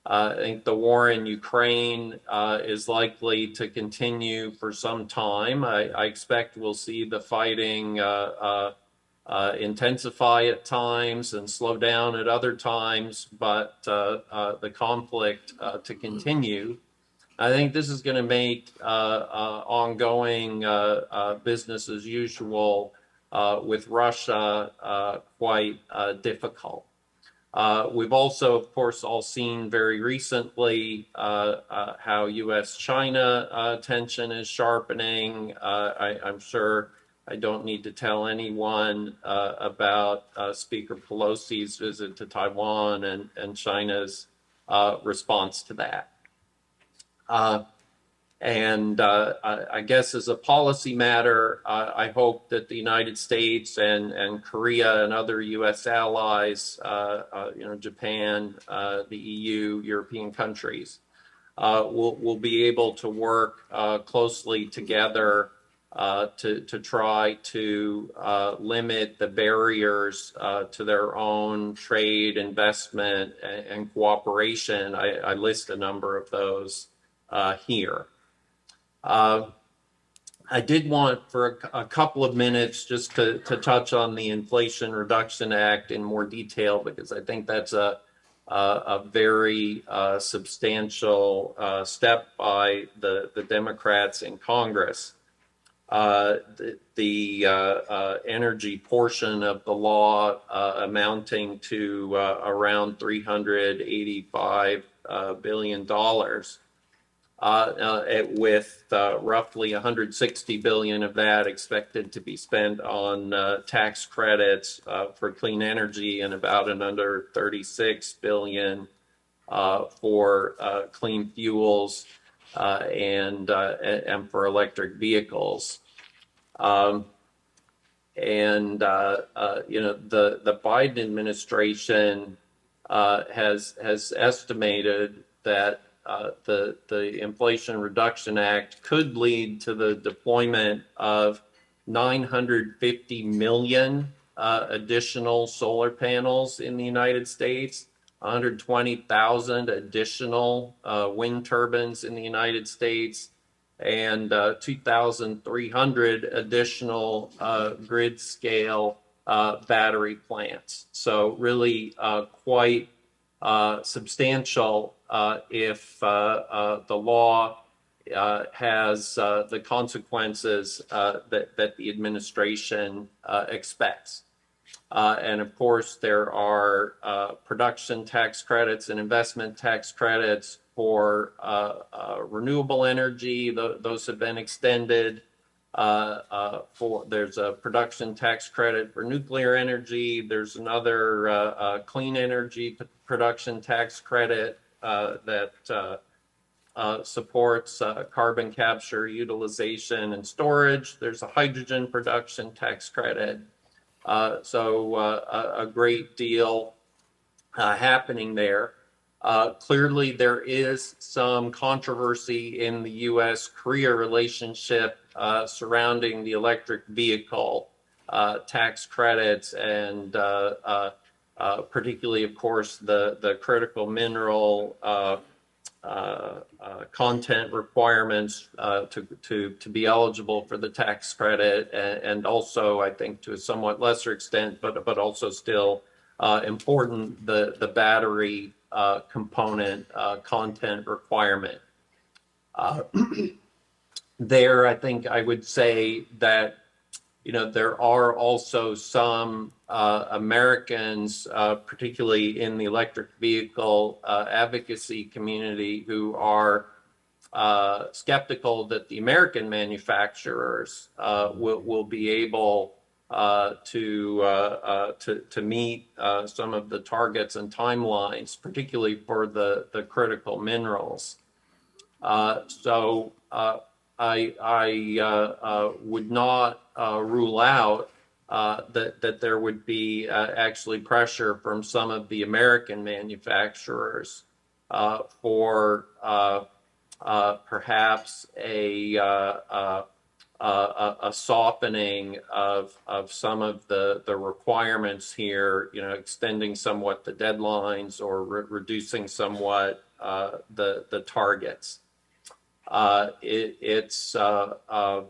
I think the war in Ukraine is likely to continue for some time. I expect we'll see the fighting intensify at times and slow down at other times, but the conflict to continue. I think this is going to make ongoing business as usual with Russia quite difficult. We've also, of course, all seen very recently how U.S.-China tension is sharpening. I'm sure I don't need to tell anyone about Speaker Pelosi's visit to Taiwan and China's response to that. I guess as a policy matter, I hope that the United States and Korea and other U.S. allies, Japan, the EU, European countries, will be able to work closely together to try to limit the barriers to their own trade, investment, and cooperation. I list a number of those here. I did want for a couple of minutes just to touch on the Inflation Reduction Act in more detail, because I think that's a very substantial step by the Democrats in Congress. The energy portion of the law amounting to around $385 billion. With roughly $160 billion of that expected to be spent on tax credits for clean energy, and about another $36 billion for clean fuels and for electric vehicles. The Biden administration has estimated that the Inflation Reduction Act could lead to the deployment of 950 million additional solar panels in the United States, 120,000 additional wind turbines in the United States, and 2,300 additional grid scale battery plants. So really quite substantial if the law has the consequences that the administration expects. And of course, there are production tax credits and investment tax credits for renewable energy. Those have been extended. There's a production tax credit for nuclear energy. There's another clean energy production tax credit that supports carbon capture, utilization, and storage. There's a hydrogen production tax credit. So a great deal happening there. Clearly, there is some controversy in the U.S.-Korea relationship surrounding the electric vehicle tax credits and particularly, of course, the critical mineral content requirements to be eligible for the tax credit, and also, I think, to a somewhat lesser extent, but also still important, the battery component content requirement. There, I think I would say that there are also some Americans, particularly in the electric vehicle advocacy community, who are skeptical that the American manufacturers will be able to meet some of the targets and timelines, particularly for the critical minerals. So I would not rule out that there would be actually pressure from some of the American manufacturers for perhaps a a softening of some of the requirements here, extending somewhat the deadlines or reducing somewhat the targets. It's a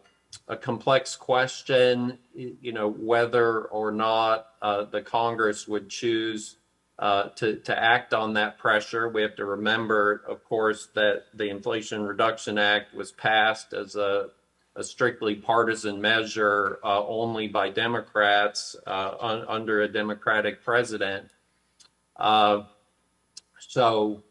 complex question, whether or not the Congress would choose to act on that pressure. We have to remember, of course, that the Inflation Reduction Act was passed as a strictly partisan measure only by Democrats under a Democratic president. So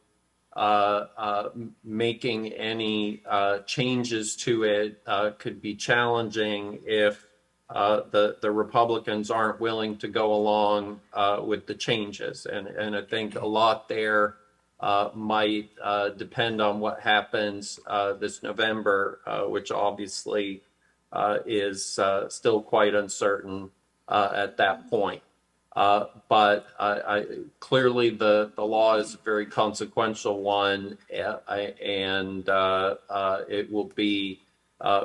making any changes to it could be challenging if the Republicans aren't willing to go along with the changes. And I think a lot there might depend on what happens this November, which obviously is still quite uncertain at that point. But clearly the law is a very consequential one, and it will be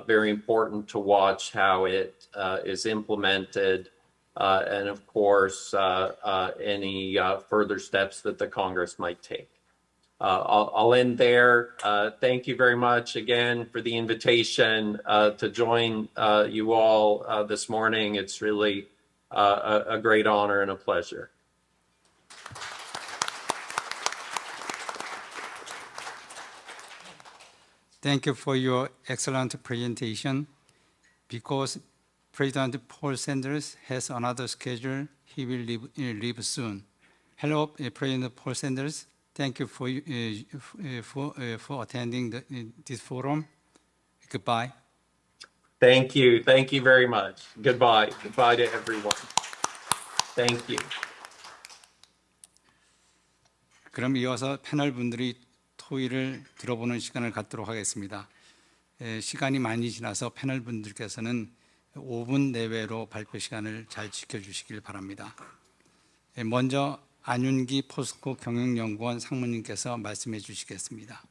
very important to watch how it is implemented, and of course any further steps that the Congress might take. I'll end there. Thank you very much again for the invitation to join you all this morning. It's really a great honor and a pleasure. Thank you for your excellent presentation. Because President Paul Sanders has another schedule, he will leave soon. Hello, President Paul Sanders. Thank you for attending this forum. Goodbye. Thank you. Thank you very much. Goodbye. Goodbye to everyone. Thank you. 그럼 이어서 패널 분들이 토의를 들어보는 시간을 갖도록 하겠습니다. 시간이 많이 지나서 패널 분들께서는 5분 내외로 발표 시간을 잘 지켜주시길 바랍니다. 먼저 안윤기 포스코 경영연구원 상무님께서 말씀해 주시겠습니다.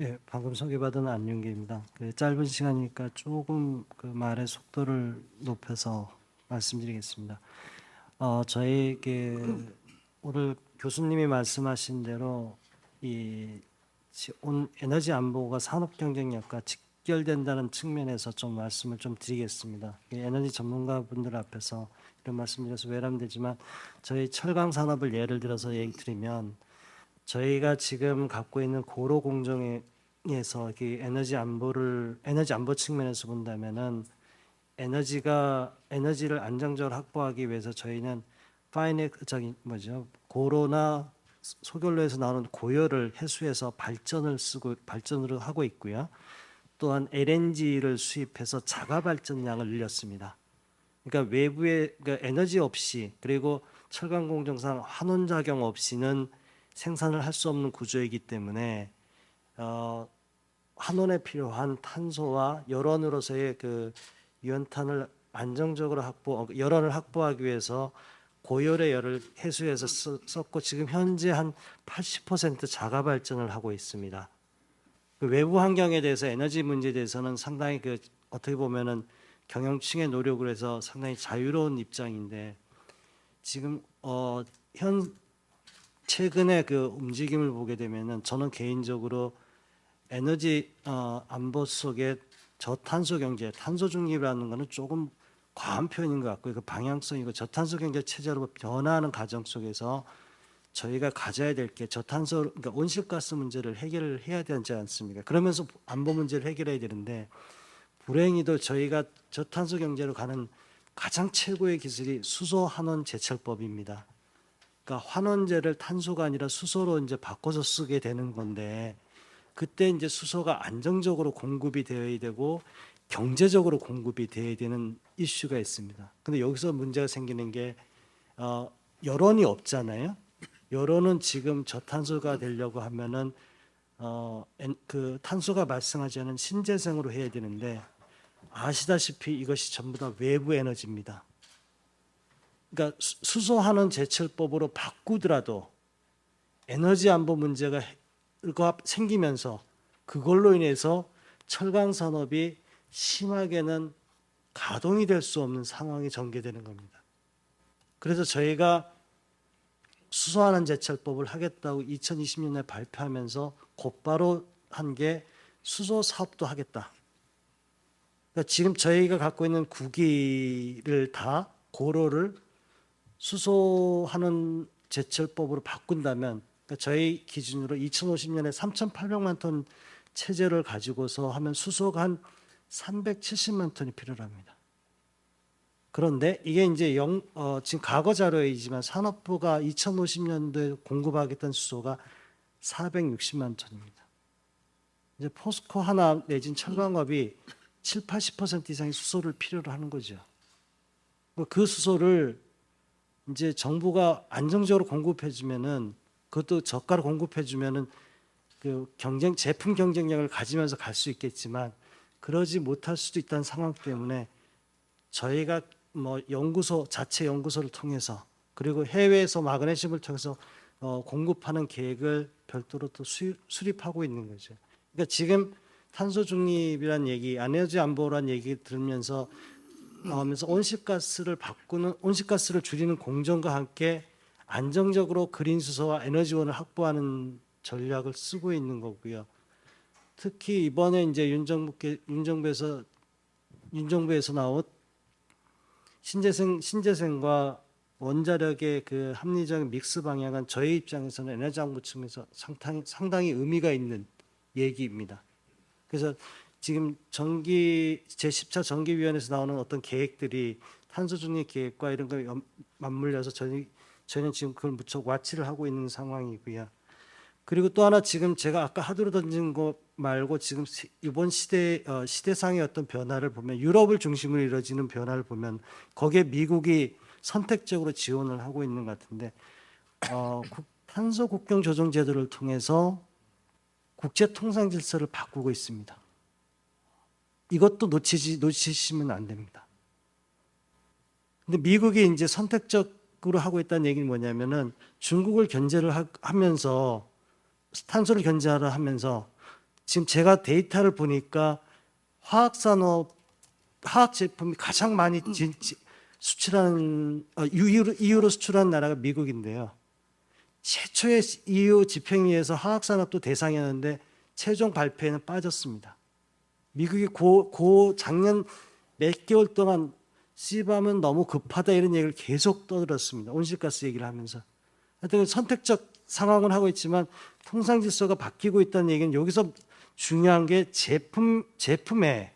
예, 방금 소개받은 안윤기입니다. 짧은 시간이니까 조금 그 말의 속도를 높여서 말씀드리겠습니다. 저희에게 오늘 교수님이 말씀하신 대로 이 에너지 안보가 산업 경쟁력과 직결된다는 측면에서 좀 말씀을 좀 드리겠습니다. 에너지 전문가분들 앞에서 이런 말씀드려서 외람되지만 저희 철강 산업을 예를 들어서 얘기 드리면 저희가 지금 갖고 있는 고로 공정에서 에너지 안보 측면에서 본다면은 에너지를 안정적으로 확보하기 위해서 저희는 고로나 소결로에서 나오는 고열을 해수해서 발전을 하고 있고요. 또한 LNG를 수입해서 자가 발전량을 늘렸습니다. 그러니까 외부의 에너지 없이 그리고 철강 공정상 환원 작용 없이는 생산을 할 수 없는 구조이기 때문에 환원에 필요한 탄소와 열원으로서의 그 유연탄을 안정적으로 열원을 확보하기 위해서 고열의 열을 해수해서 썼고 지금 현재 한 80% 자가 발전을 하고 있습니다. 그 외부 환경에 대해서 에너지 문제에 대해서는 상당히 어떻게 보면은 경영층의 노력을 해서 상당히 자유로운 입장인데 지금 최근에 그 움직임을 보게 되면은 저는 개인적으로 에너지 안보 속에 저탄소 경제, 탄소 중립이라는 것은 조금 과한 표현인 것 같고요. 그 방향성이고 저탄소 경제 체제로 변화하는 과정 속에서 저희가 가져야 될 게 그러니까 온실가스 문제를 해결을 해야 되지 않습니까? 그러면서 안보 문제를 해결해야 되는데 불행히도 저희가 저탄소 경제로 가는 가장 최고의 기술이 수소 환원 제철법입니다. 그러니까 환원제를 탄소가 아니라 수소로 이제 바꿔서 쓰게 되는 건데 그때 이제 수소가 안정적으로 공급이 되어야 되고 경제적으로 공급이 되어야 되는 이슈가 있습니다. 근데 여기서 문제가 생기는 게 열원이 없잖아요. 열원은 지금 저탄소가 되려고 하면은 그 탄소가 발생하지 않은 신재생으로 해야 되는데 아시다시피 이것이 전부 다 외부 에너지입니다. 그러니까 수소환원 제철법으로 바꾸더라도 에너지 안보 문제가 생기면서 그걸로 인해서 철강 산업이 심하게는 가동이 될 수 없는 상황이 전개되는 겁니다. 그래서 저희가 수소환원 제철법을 하겠다고 2020년에 발표하면서 곧바로 한 게 수소 사업도 하겠다. 그러니까 지금 저희가 갖고 있는 구기를 다 고로를 수소하는 제철법으로 바꾼다면, 그러니까 저희 기준으로 2050년에 3,800만 톤 체제를 가지고서 하면 수소가 한 370만 톤이 필요합니다. 그런데 이게 이제 지금 과거 자료이지만 산업부가 2050년도에 공급하겠다는 수소가 460만 톤입니다. 이제 포스코 하나 내진 철강업이 70-80% 이상의 수소를 필요로 하는 거죠. 그 수소를 이제 정부가 안정적으로 공급해주면은, 그것도 저가로 공급해주면은 그 제품 경쟁력을 가지면서 갈 수 있겠지만 그러지 못할 수도 있다는 상황 때문에 저희가 뭐 자체 연구소를 통해서 그리고 해외에서 마그네슘을 통해서 공급하는 계획을 별도로 또 수립하고 있는 거죠. 그러니까 지금 탄소 중립이란 얘기, 에너지 안보란 얘기 들으면서 나오면서 온실가스를 줄이는 공정과 함께 안정적으로 그린 수소와 에너지원을 확보하는 전략을 쓰고 있는 거고요. 특히 이번에 이제 윤정부에서 나온 신재생과 원자력의 그 합리적인 믹스 방향은 저희 입장에서는 에너지 안보 측면에서 상당히 의미가 있는 얘기입니다. 그래서 지금 제10차 정기위원회에서 나오는 어떤 계획들이 탄소 중립 계획과 이런 거 맞물려서 저희는 지금 그걸 무척 와치를 하고 있는 상황이고요. 그리고 또 하나 지금 제가 아까 하두로 던진 거 말고 지금 이번 시대상의 어떤 변화를 보면 유럽을 중심으로 이루어지는 변화를 보면 거기에 미국이 선택적으로 지원을 하고 있는 것 같은데 탄소 국경 조정 제도를 통해서 국제 통상 질서를 바꾸고 있습니다. 이것도 놓치시면 안 됩니다. 근데 미국이 이제 선택적으로 하고 있다는 얘기는 뭐냐면은 중국을 견제를 하면서 탄소를 견제하라 하면서 지금 제가 데이터를 보니까 화학 제품이 가장 많이 수출하는 EU로 수출하는 나라가 미국인데요. 최초의 EU 집행위에서 화학 산업도 대상이었는데 최종 발표에는 빠졌습니다. 미국이 작년 몇 개월 동안 CBAM은 너무 급하다 이런 얘기를 계속 떠들었습니다. 온실가스 얘기를 하면서. 하여튼 선택적 상황을 하고 있지만 통상 질서가 바뀌고 있다는 얘기는 여기서 중요한 게 제품에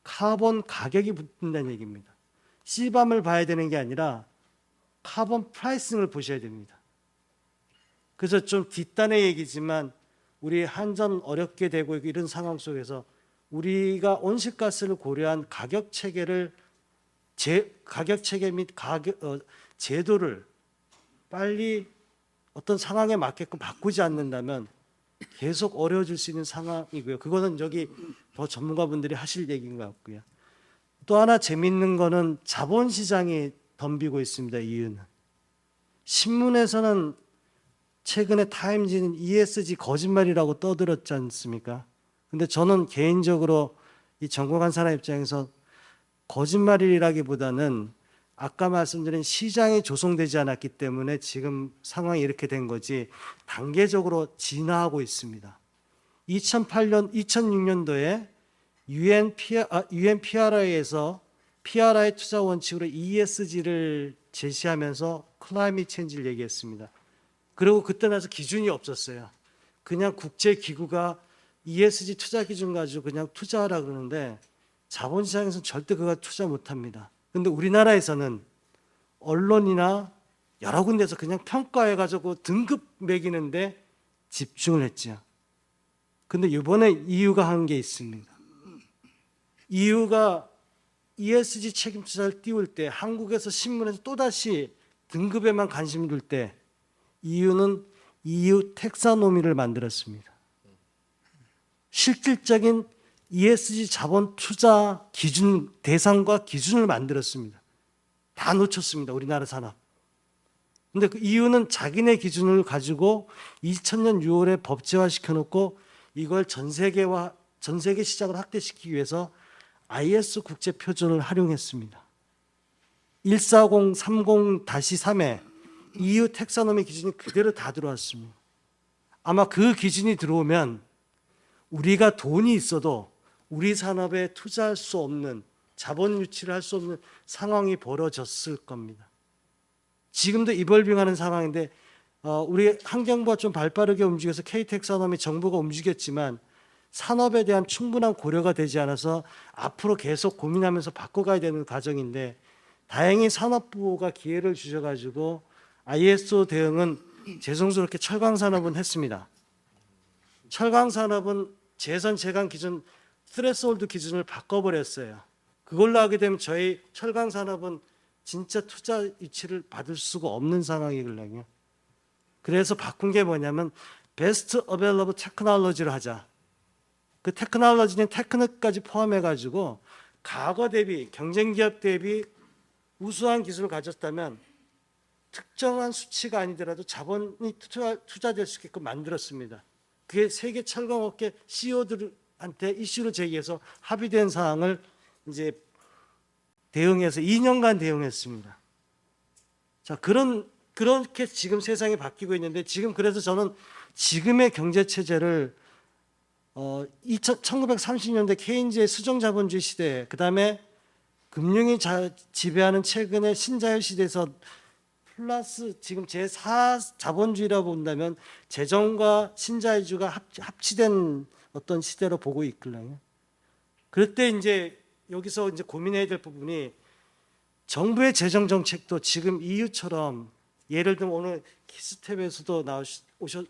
카본 가격이 붙는다는 얘기입니다. CBAM을 봐야 되는 게 아니라 카본 프라이싱을 보셔야 됩니다. 그래서 좀 뒷단의 얘기지만 우리 한전 어렵게 되고 이런 상황 속에서 우리가 온실가스를 고려한 가격 체계 및 제도를 빨리 어떤 상황에 맞게끔 바꾸지 않는다면 계속 어려워질 수 있는 상황이고요. 그거는 여기 더 전문가분들이 하실 얘기인 것 같고요. 또 하나 재밌는 거는 자본시장이 덤비고 있습니다. 이유는 신문에서는 최근에 타임지는 ESG 거짓말이라고 떠들었지 않습니까? 근데 저는 개인적으로 이 전공한 사람 입장에서 거짓말이라기보다는 아까 말씀드린 시장이 조성되지 않았기 때문에 지금 상황이 이렇게 된 거지 단계적으로 진화하고 있습니다. 2006년도에 UNPRI에서 PRI 투자 원칙으로 ESG를 제시하면서 클라이밋 체인지를 얘기했습니다. 그리고 그때 나서 기준이 없었어요. 그냥 국제기구가 ESG 투자 기준 가지고 그냥 투자하라 그러는데 자본시장에서는 절대 그거 투자 못합니다. 근데 우리나라에서는 언론이나 여러 군데서 그냥 평가해가지고 등급 매기는데 집중을 했죠. 근데 이번에 EU가 한 게 있습니다. EU가 ESG 책임 투자를 띄울 때 한국에서 신문에서 또다시 등급에만 관심을 둘 때 EU는 EU 텍사노미를 만들었습니다. 실질적인 ESG 자본 투자 기준 대상과 기준을 만들었습니다. 다 놓쳤습니다. 우리나라 산업. 근데 그 EU는 자기네 기준을 가지고 2000년 6월에 법제화 시켜놓고 이걸 전 세계 시장을 확대시키기 위해서 IS 국제 표준을 활용했습니다. 14030-3에 EU 텍사노미 기준이 그대로 다 들어왔습니다. 아마 그 기준이 들어오면 우리가 돈이 있어도 우리 산업에 투자할 수 없는, 자본 유치를 할 수 없는 상황이 벌어졌을 겁니다. 지금도 이벌빙하는 상황인데 우리 환경부가 좀 발빠르게 움직여서 K-텍사노미 정부가 움직였지만 산업에 대한 충분한 고려가 되지 않아서 앞으로 계속 고민하면서 바꿔가야 되는 과정인데, 다행히 산업부가 기회를 주셔가지고 ISO 대응은 죄송스럽게 철강산업은 했습니다. 철강산업은 재선 재간 기준 스레스홀드 기준을 바꿔버렸어요. 그걸로 하게 되면 저희 철강산업은 진짜 투자 유치를 받을 수가 없는 상황이거든요. 그래서 바꾼 게 뭐냐면 베스트 어베일러블 테크놀로지를 하자. 그 테크놀로지는 테크닉까지 포함해가지고 과거 대비, 경쟁 기업 대비 우수한 기술을 가졌다면 특정한 수치가 아니더라도 자본이 투자될 수 있게끔 만들었습니다. 그게 세계 철강업계 CEO들한테 이슈를 제기해서 합의된 사항을 이제 대응해서 2년간 대응했습니다. 자, 그렇게 지금 세상이 바뀌고 있는데, 지금 그래서 저는 지금의 경제 체제를 1930년대 케인즈의 수정자본주의 시대, 그 다음에 금융이 지배하는 최근의 신자유 시대에서 플러스 지금 제4 자본주의라고 본다면 재정과 신자유주가 합치된 어떤 시대로 보고 있거든요. 그럴 때 이제 여기서 이제 고민해야 될 부분이, 정부의 재정 정책도 지금 EU처럼, 예를 들면 오늘 키스텝에서도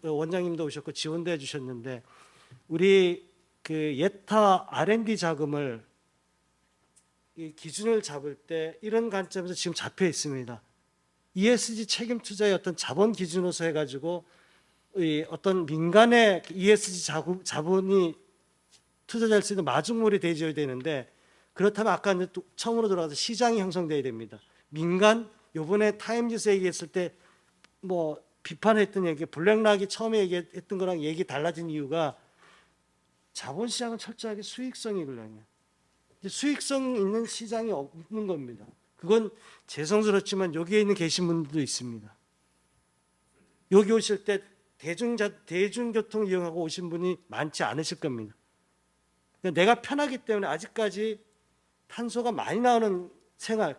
원장님도 오셨고 지원도 해주셨는데, 우리 그 예타 R&D 자금을 이 기준을 잡을 때 이런 관점에서 지금 잡혀 있습니다. ESG 책임 투자의 어떤 자본 기준으로서 해가지고 이 어떤 민간의 ESG 자본이 투자될 수 있는 마중물이 되어야 되는데, 그렇다면 아까 이제 또 처음으로 들어가서 시장이 형성돼야 됩니다. 민간, 요번에 타임즈에서 얘기했을 때 뭐 비판했던 얘기, 블랙락이 처음에 얘기했던 거랑 얘기 달라진 이유가 자본시장은 철저하게 수익성이거든요. 수익성 있는 시장이 없는 겁니다. 그건 죄송스럽지만 여기에 있는 계신 분들도 있습니다. 여기 오실 때 대중교통 이용하고 오신 분이 많지 않으실 겁니다. 내가 편하기 때문에 아직까지 탄소가 많이 나오는 생활,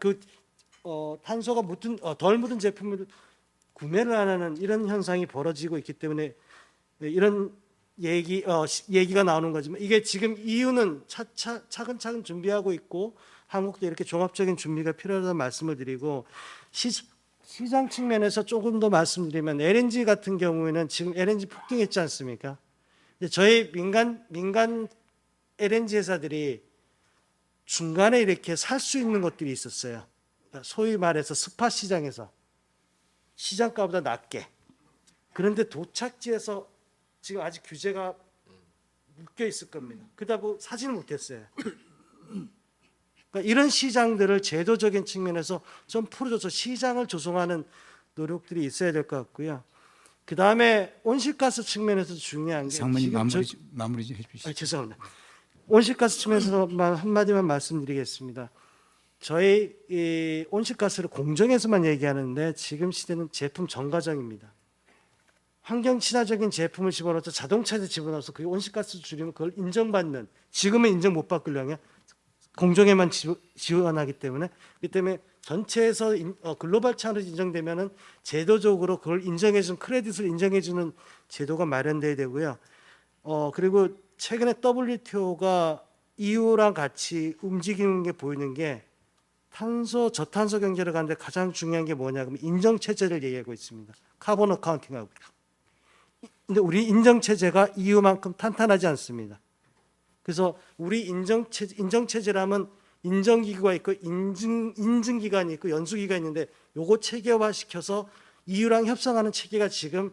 탄소가 덜 묻은 제품을 구매를 안 하는 이런 현상이 벌어지고 있기 때문에 이런 얘기가 나오는 거지만, 이게 지금 EU는 차근차근 준비하고 있고 한국도 이렇게 종합적인 준비가 필요하다는 말씀을 드리고, 시장 측면에서 조금 더 말씀드리면, LNG 같은 경우에는 지금 LNG 폭등했지 않습니까? 저희 민간 LNG 회사들이 중간에 이렇게 살 수 있는 것들이 있었어요. 소위 말해서 스팟 시장에서 시장가보다 낮게. 그런데 도착지에서 지금 아직 규제가 묶여 있을 겁니다. 그러다 보니 사지는 못했어요. 그러니까 이런 시장들을 제도적인 측면에서 좀 풀어줘서 시장을 조성하는 노력들이 있어야 될 것 같고요. 그 다음에 온실가스 측면에서도 중요한 게, 상무님 마무리 좀 해주시죠. 죄송합니다. 온실가스 측면에서만 한마디만 말씀드리겠습니다. 저희 이 온실가스를 공정에서만 얘기하는데 지금 시대는 제품 정가정입니다. 환경 친화적인 제품을 집어넣어서 자동차에 집어넣어서 그 온실가스 줄이면 그걸 인정받는, 지금은 인정 못 받으려면 공정에만 지원하기 때문에, 그렇기 때문에 전체에서 글로벌 차원으로 인정되면은 제도적으로 그걸 인정해주는, 크레딧을 인정해주는 제도가 마련돼야 되고요. 그리고 최근에 WTO가 EU랑 같이 움직이는 게 보이는 게, 저탄소 경제를 가는데 가장 중요한 게 뭐냐 그러면 인정 체제를 얘기하고 있습니다. 카본 어카운팅하고. 근데 우리 인정 체제가 EU만큼 탄탄하지 않습니다. 그래서 우리 인정 체제라면 인정기구가 있고 인증기관이 있고 연수기관이 있는데, 요거 체계화시켜서 EU랑 협상하는 체계가 지금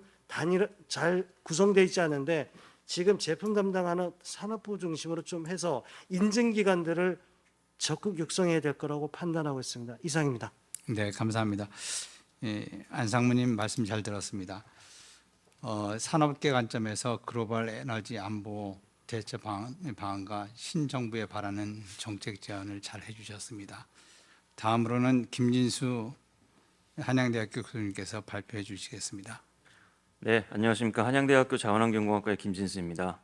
잘 구성되어 있지 않은데, 지금 제품 담당하는 산업부 중심으로 좀 해서 인증기관들을 적극 육성해야 될 거라고 판단하고 있습니다. 이상입니다. 네, 감사합니다. 안상무님 말씀 잘 들었습니다. 산업계 관점에서 글로벌 에너지 안보 대처 방안과 신정부에 바라는 정책 제안을 잘 해주셨습니다. 다음으로는 김진수 한양대학교 교수님께서 발표해 주시겠습니다. 네, 안녕하십니까. 한양대학교 자원환경공학과의 김진수입니다.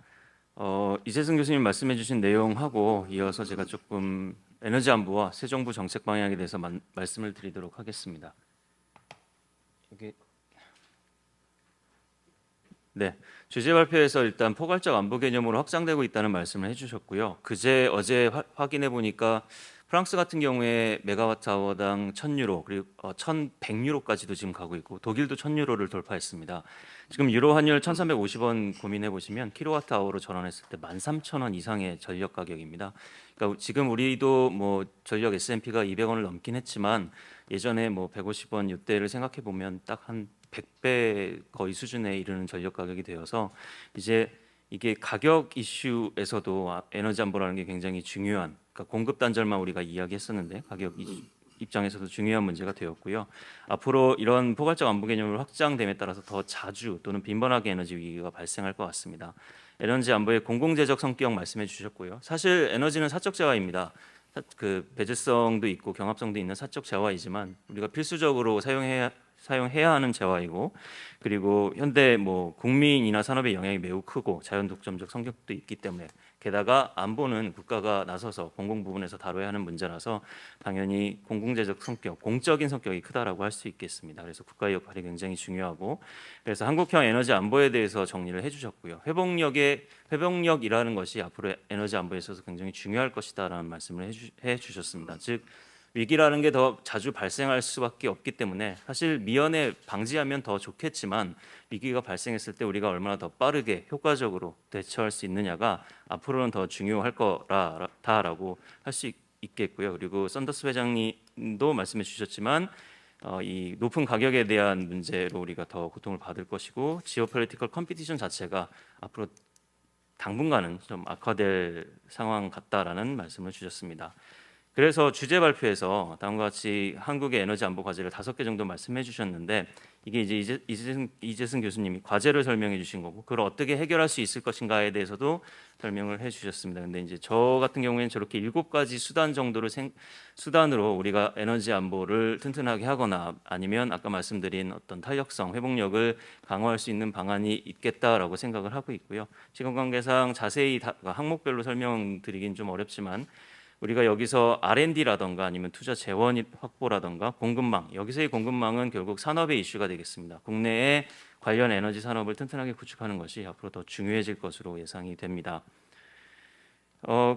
이재승 교수님 말씀해주신 내용하고 이어서 제가 조금 에너지 안보와 새 정부 정책 방향에 대해서 말씀을 드리도록 하겠습니다. 네, 주제 발표에서 일단 포괄적 안보 개념으로 확장되고 있다는 말씀을 해주셨고요. 어제 확인해 보니까 프랑스 같은 경우에 메가와트아워당 1,000유로 그리고 1,100유로까지도 지금 가고 있고 독일도 1,000유로를 돌파했습니다. 지금 유로 환율 1,350원 고민해 보시면 킬로와트아워로 전환했을 때 13,000원 이상의 전력 가격입니다. 그러니까 지금 우리도 뭐 전력 S&P가 200원을 넘긴 했지만 예전에 뭐 150원 이때를 생각해 보면 딱 한 100배 거의 수준에 이르는 전력 가격이 되어서 이제 이게 가격 이슈에서도 에너지 안보라는 게 굉장히 중요한, 그러니까 공급 단절만 우리가 이야기했었는데 가격 입장에서도 중요한 문제가 되었고요. 앞으로 이런 포괄적 안보 개념으로 확장됨에 따라서 더 자주 또는 빈번하게 에너지 위기가 발생할 것 같습니다. 에너지 안보의 공공재적 성격 말씀해 주셨고요. 사실 에너지는 사적 재화입니다. 그 배제성도 있고 경합성도 있는 사적 재화이지만 우리가 필수적으로 사용해야 하는 재화이고, 그리고 현대 뭐 국민이나 산업의 영향이 매우 크고 자연 독점적 성격도 있기 때문에, 게다가 안보는 국가가 나서서 공공 부분에서 다뤄야 하는 문제라서 당연히 공공재적 성격, 공적인 성격이 크다라고 할 수 있겠습니다. 그래서 국가의 역할이 굉장히 중요하고, 그래서 한국형 에너지 안보에 대해서 정리를 해주셨고요. 회복력이라는 것이 앞으로 에너지 안보에 있어서 굉장히 중요할 것이다라는 말씀을 해주셨습니다. 즉 위기라는 게 더 자주 발생할 수밖에 없기 때문에 사실 미연에 방지하면 더 좋겠지만 위기가 발생했을 때 우리가 얼마나 더 빠르게 효과적으로 대처할 수 있느냐가 앞으로는 더 중요할 거다라고 할 수 있겠고요. 그리고 썬더스 회장님도 말씀해 주셨지만 이 높은 가격에 대한 문제로 우리가 더 고통을 받을 것이고 지오폴리티컬 컴피티션 자체가 앞으로 당분간은 좀 악화될 상황 같다라는 말씀을 주셨습니다. 그래서 주제 발표에서 다음과 같이 한국의 에너지 안보 과제를 5개 정도 말씀해 주셨는데, 이게 이제 이재승 교수님이 과제를 설명해 주신 거고 그걸 어떻게 해결할 수 있을 것인가에 대해서도 설명을 해 주셨습니다. 근데 이제 저 같은 경우에는 저렇게 7가지 수단으로 우리가 에너지 안보를 튼튼하게 하거나 아니면 아까 말씀드린 어떤 탄력성, 회복력을 강화할 수 있는 방안이 있겠다라고 생각을 하고 있고요. 시간 관계상 자세히 항목별로 설명드리긴 좀 어렵지만 우리가 여기서 R&D라던가 아니면 투자 재원 확보라던가 공급망, 여기서의 공급망은 결국 산업의 이슈가 되겠습니다. 국내에 관련 에너지 산업을 튼튼하게 구축하는 것이 앞으로 더 중요해질 것으로 예상이 됩니다.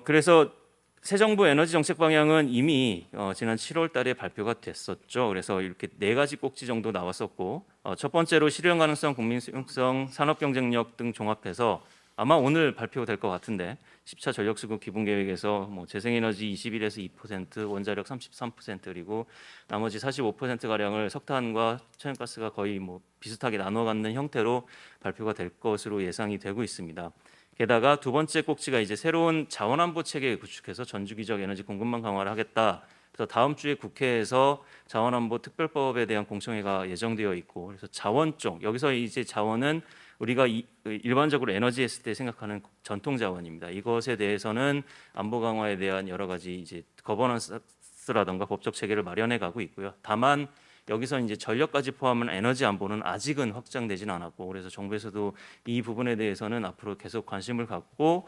그래서 새 정부 에너지 정책 방향은 이미 지난 7월 달에 발표가 됐었죠. 그래서 이렇게 4가지 꼭지 정도 나왔었고, 첫 번째로 실현 가능성, 국민 수용성, 산업 경쟁력 등 종합해서 아마 오늘 발표될 것 같은데 10차 전력수급 기본계획에서 뭐 재생에너지 21에서 2%, 원자력 33% 그리고 나머지 45% 가량을 석탄과 천연가스가 거의 뭐 비슷하게 나눠 갖는 형태로 발표가 될 것으로 예상이 되고 있습니다. 게다가 두 번째 꼭지가 이제 새로운 자원안보 체계 구축해서 전주기적 에너지 공급망 강화를 하겠다. 그래서 다음 주에 국회에서 자원안보 특별법에 대한 공청회가 예정되어 있고, 그래서 자원 쪽, 여기서 이제 자원은 우리가 일반적으로 에너지 했을 때 생각하는 전통 자원입니다. 이것에 대해서는 안보 강화에 대한 여러 가지 이제 거버넌스라든가 법적 체계를 마련해 가고 있고요. 다만 여기서 이제 전력까지 포함한 에너지 안보는 아직은 확장되진 않았고, 그래서 정부에서도 이 부분에 대해서는 앞으로 계속 관심을 갖고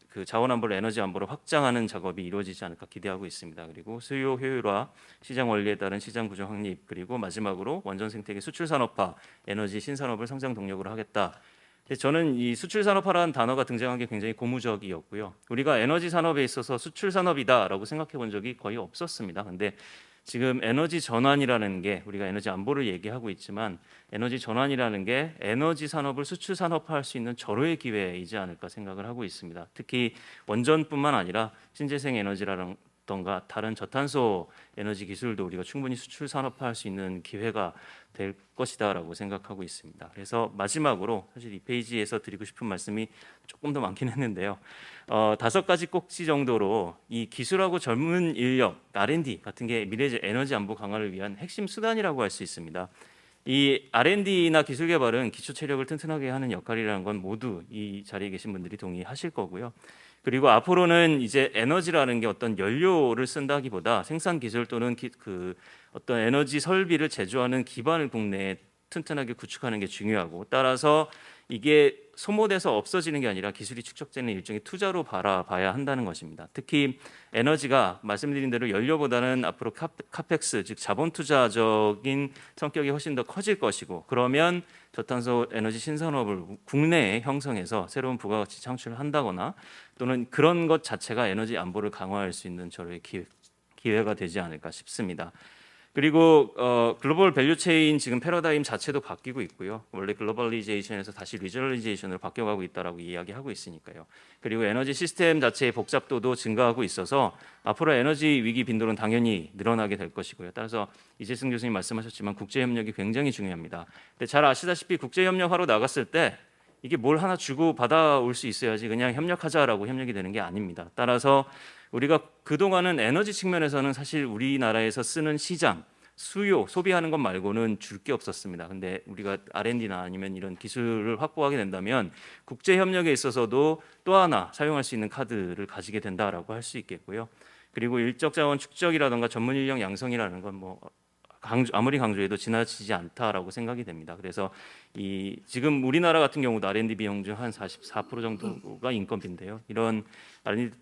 그 자원 안보를 에너지 안보로 확장하는 작업이 이루어지지 않을까 기대하고 있습니다. 그리고 수요 효율화, 시장 원리에 따른 시장 구조 확립, 그리고 마지막으로 원전 생태계 수출 산업화, 에너지 신산업을 성장 동력으로 하겠다. 저는 이 수출 산업화라는 단어가 등장한 게 굉장히 고무적이었고요. 우리가 에너지 산업에 있어서 수출 산업이다라고 생각해 본 적이 거의 없었습니다. 근데 지금 에너지 전환이라는 게, 우리가 에너지 안보를 얘기하고 있지만 에너지 전환이라는 게 에너지 산업을 수출 산업화할 수 있는 절호의 기회이지 않을까 생각을 하고 있습니다. 특히 원전뿐만 아니라 신재생 에너지라던가 다른 저탄소 에너지 기술도 우리가 충분히 수출 산업화할 수 있는 기회가 될 것이다라고 생각하고 있습니다. 그래서 마지막으로 사실 이 페이지에서 드리고 싶은 말씀이 조금 더 많긴 했는데요. 5가지 꼭지 정도로 이 기술하고 젊은 인력, R&D 같은 게 미래 에너지 안보 강화를 위한 핵심 수단이라고 할 수 있습니다. 이 R&D나 기술 개발은 기초 체력을 튼튼하게 하는 역할이라는 건 모두 이 자리에 계신 분들이 동의하실 거고요. 그리고 앞으로는 이제 에너지라는 게 어떤 연료를 쓴다기보다 생산 기술 또는 그 어떤 에너지 설비를 제조하는 기반을 국내에 튼튼하게 구축하는 게 중요하고, 따라서 이게 소모돼서 없어지는 게 아니라 기술이 축적되는 일종의 투자로 바라봐야 한다는 것입니다. 특히 에너지가 말씀드린 대로 연료보다는 앞으로 카펙스, 즉 자본 투자적인 성격이 훨씬 더 커질 것이고, 그러면 저탄소 에너지 신산업을 국내에 형성해서 새로운 부가가치 창출을 한다거나 또는 그런 것 자체가 에너지 안보를 강화할 수 있는 저의 기회가 되지 않을까 싶습니다. 그리고 글로벌 밸류체인 지금 패러다임 자체도 바뀌고 있고요. 원래 글로벌리제이션에서 다시 리저널리제이션으로 바뀌어가고 있다라고 이야기하고 있으니까요. 그리고 에너지 시스템 자체의 복잡도도 증가하고 있어서 앞으로 에너지 위기 빈도는 당연히 늘어나게 될 것이고요. 따라서 이재승 교수님 말씀하셨지만 국제 협력이 굉장히 중요합니다. 근데 잘 아시다시피 국제 협력하러 나갔을 때 이게 뭘 하나 주고 받아올 수 있어야지 그냥 협력하자라고 협력이 되는 게 아닙니다. 따라서 우리가 그동안은 에너지 측면에서는 사실 우리나라에서 쓰는 시장, 수요, 소비하는 것 말고는 줄 게 없었습니다. 근데 우리가 R&D나 아니면 이런 기술을 확보하게 된다면 국제 협력에 있어서도 또 하나 사용할 수 있는 카드를 가지게 된다라고 할 수 있겠고요. 그리고 인적 자원 축적이라든가 전문 인력 양성이라는 건 뭐 아무리 강조해도 지나치지 않다라고 생각이 됩니다. 그래서 지금 우리나라 같은 경우도 R&D 비용 중 한 44% 정도가 인건비인데요. 이런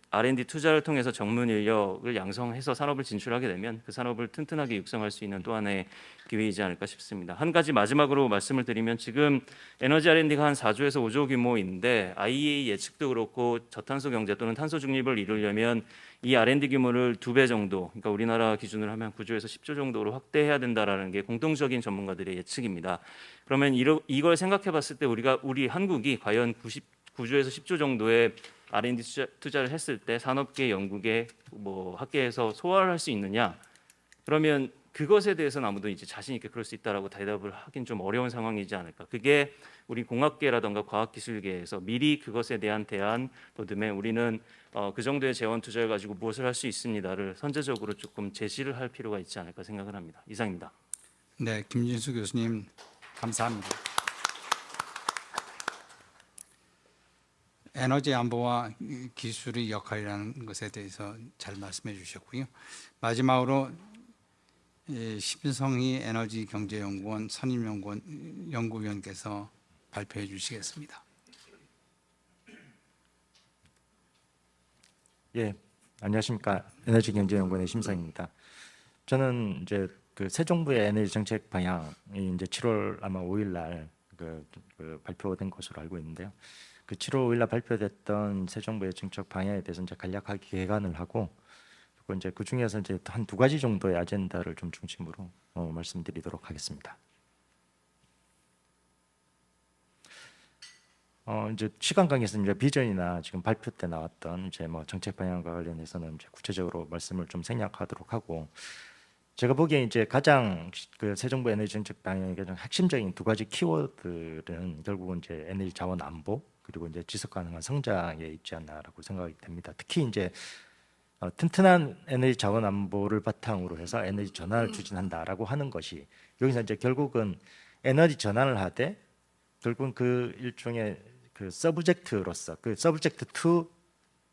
R&D 투자를 통해서 전문 인력을 양성해서 산업을 진출하게 되면 그 산업을 튼튼하게 육성할 수 있는 또 하나의 기회이지 않을까 싶습니다. 한 가지 마지막으로 말씀을 드리면 지금 에너지 R&D가 한 4조에서 5조 규모인데 IEA 예측도 그렇고 저탄소 경제 또는 탄소 중립을 이루려면 이 R&D 규모를 2배 정도, 그러니까 우리나라 기준으로 하면 9조에서 10조 정도로 확대해야 된다라는 게 공통적인 전문가들의 예측입니다. 그러면 이걸 생각해 봤을 때 우리 한국이 과연 9조에서 10조 정도의 R&D 투자를 했을 때 산업계, 연구계, 뭐 학계에서 소화를 할 수 있느냐? 그러면 그것에 대해서는 아무도 이제 자신 있게 그럴 수 있다라고 대답을 하긴 좀 어려운 상황이지 않을까. 그게 우리 공학계라든가 과학기술계에서 미리 그것에 대한 대안 로드맵, 우리는 그 정도의 재원 투자를 가지고 무엇을 할 수 있습니다를 선제적으로 조금 제시를 할 필요가 있지 않을까 생각을 합니다. 이상입니다. 네, 김진수 교수님 감사합니다. 에너지 안보와 기술의 역할이라는 것에 대해서 잘 말씀해 주셨고요. 마지막으로 심성희 에너지경제연구원 선임연구원 연구위원께서 발표해 주시겠습니다. 예, 안녕하십니까. 에너지경제연구원의 심성입니다. 저는 이제 그 새 정부의 에너지 정책 방향이 이제 7월 아마 5일 날 그 발표된 것으로 알고 있는데요. 그 7월 5일 날 발표됐던 새 정부의 정책 방향에 대해서 이제 간략하게 개관을 하고, 그리고 이제 그 중에서 이제 한 2가지 정도의 아젠다를 좀 중심으로 말씀드리도록 하겠습니다. 이제 시간 관계에서 이제 비전이나 지금 발표 때 나왔던 이제 뭐 정책 방향과 관련해서는 이제 구체적으로 말씀을 좀 생략하도록 하고, 제가 보기에 이제 가장 그 새 정부 에너지 정책 방향의 가장 핵심적인 2가지 키워드는 결국은 이제 에너지 자원 안보 그리고 이제 지속 가능한 성장에 있지 않나라고 생각이 됩니다. 특히 이제 튼튼한 에너지 자원 안보를 바탕으로 해서 에너지 전환을 추진한다라고 하는 것이, 여기서 이제 결국은 에너지 전환을 하되 결국은 그 일종의 그 서브젝트로서 그 서브젝트 투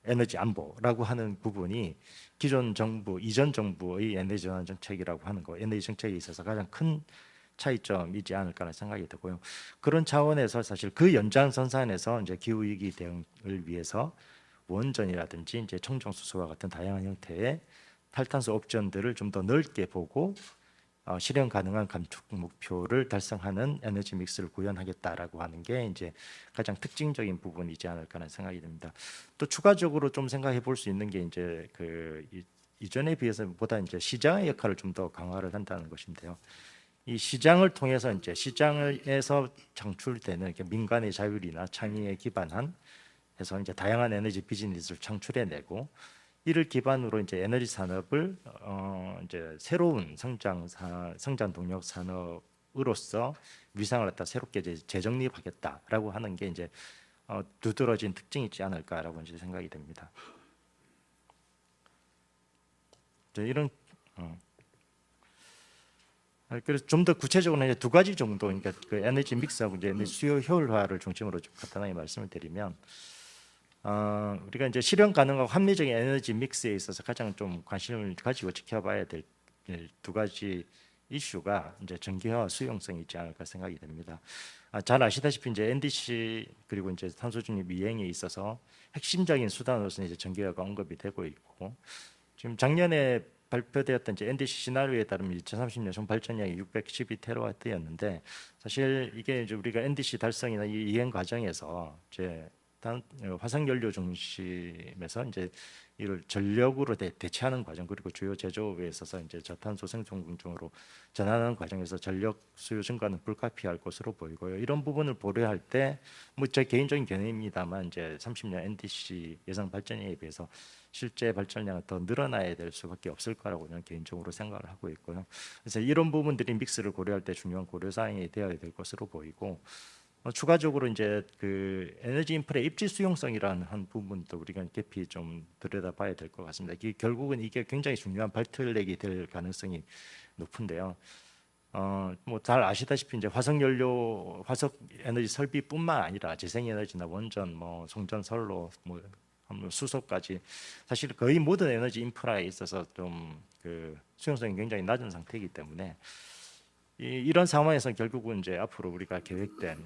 에너지 안보라고 하는 부분이 기존 정부, 이전 정부의 에너지 전환 정책이라고 하는 거, 에너지 정책에 있어서 가장 큰 차이점이지 않을까라는 생각이 들고요. 그런 차원에서 사실 그 연장선상에서 이제 기후 위기 대응을 위해서 원전이라든지 이제 청정 수소와 같은 다양한 형태의 탈탄소 옵션들을 좀 더 넓게 보고 실현 가능한 감축 목표를 달성하는 에너지 믹스를 구현하겠다라고 하는 게 이제 가장 특징적인 부분이지 않을까라는 생각이 듭니다. 또 추가적으로 좀 생각해 볼 수 있는 게 이제 그 이전에 비해서 보다 이제 시장의 역할을 좀 더 강화를 한다는 것인데요. 이 시장을 통해서 이제 시장에서 창출되는 이렇게 민간의 자율이나 창의에 기반한 해서 이제 다양한 에너지 비즈니스를 창출해내고, 이를 기반으로 이제 에너지 산업을 이제 새로운 성장 동력 산업으로서 위상을 갖다 새롭게 재정립하겠다라고 하는 게 이제 두드러진 특징이 있지 않을까라고 이제 생각이 됩니다. 이런 그래서 좀 더 구체적으로 이제 두 가지 정도, 그러니까 그 에너지 믹스하고 이제 에너지 수요 효율화를 중심으로 좀 간단하게 말씀을 드리면, 우리가 이제 실현 가능하고 합리적인 에너지 믹스에 있어서 가장 좀 관심을 가지고 지켜봐야 될 두 가지 이슈가 이제 전기화와 수용성이 있지 않을까 생각이 됩니다. 잘 아시다시피 이제 NDC 그리고 이제 탄소 중립 이행에 있어서 핵심적인 수단으로서 이제 전기화가 언급이 되고 있고, 지금 작년에 발표되었던 이제 NDC 시나리오에 따르면 2030년 총 발전량이 612테라와트였는데, 사실 이게 이제 우리가 NDC 달성이나 이 이행 과정에서 이제 화석 연료 중심에서 이제 이를 전력으로 대체하는 과정, 그리고 주요 제조업에 있어서 이제 저탄소 생산 공정으로 전환하는 과정에서 전력 수요 증가는 불가피할 것으로 보이고요. 이런 부분을 고려할 때 뭐 제 개인적인 견해입니다만 이제 30년 NDC 예상 발전량에 비해서 실제 발전량은 더 늘어나야 될 수밖에 없을 거라고 저는 개인적으로 생각을 하고 있고요. 그래서 이런 부분들이 믹스를 고려할 때 중요한 고려 사항이 되어야 될 것으로 보이고, 추가적으로 이제 그 에너지 인프라의 입지 수용성이라는 한 부분도 우리가 깊이 좀 들여다봐야 될 것 같습니다. 결국은 이게 굉장히 중요한 발트랙이 될 가능성이 높은데요. 뭐 잘 아시다시피 이제 화석 에너지 설비뿐만 아니라 재생에너지나 원전, 뭐 송전, 선로, 뭐 수소까지 사실 거의 모든 에너지 인프라에 있어서 좀 그 수용성이 굉장히 낮은 상태이기 때문에 이런 상황에서 결국은 이제 앞으로 우리가 계획된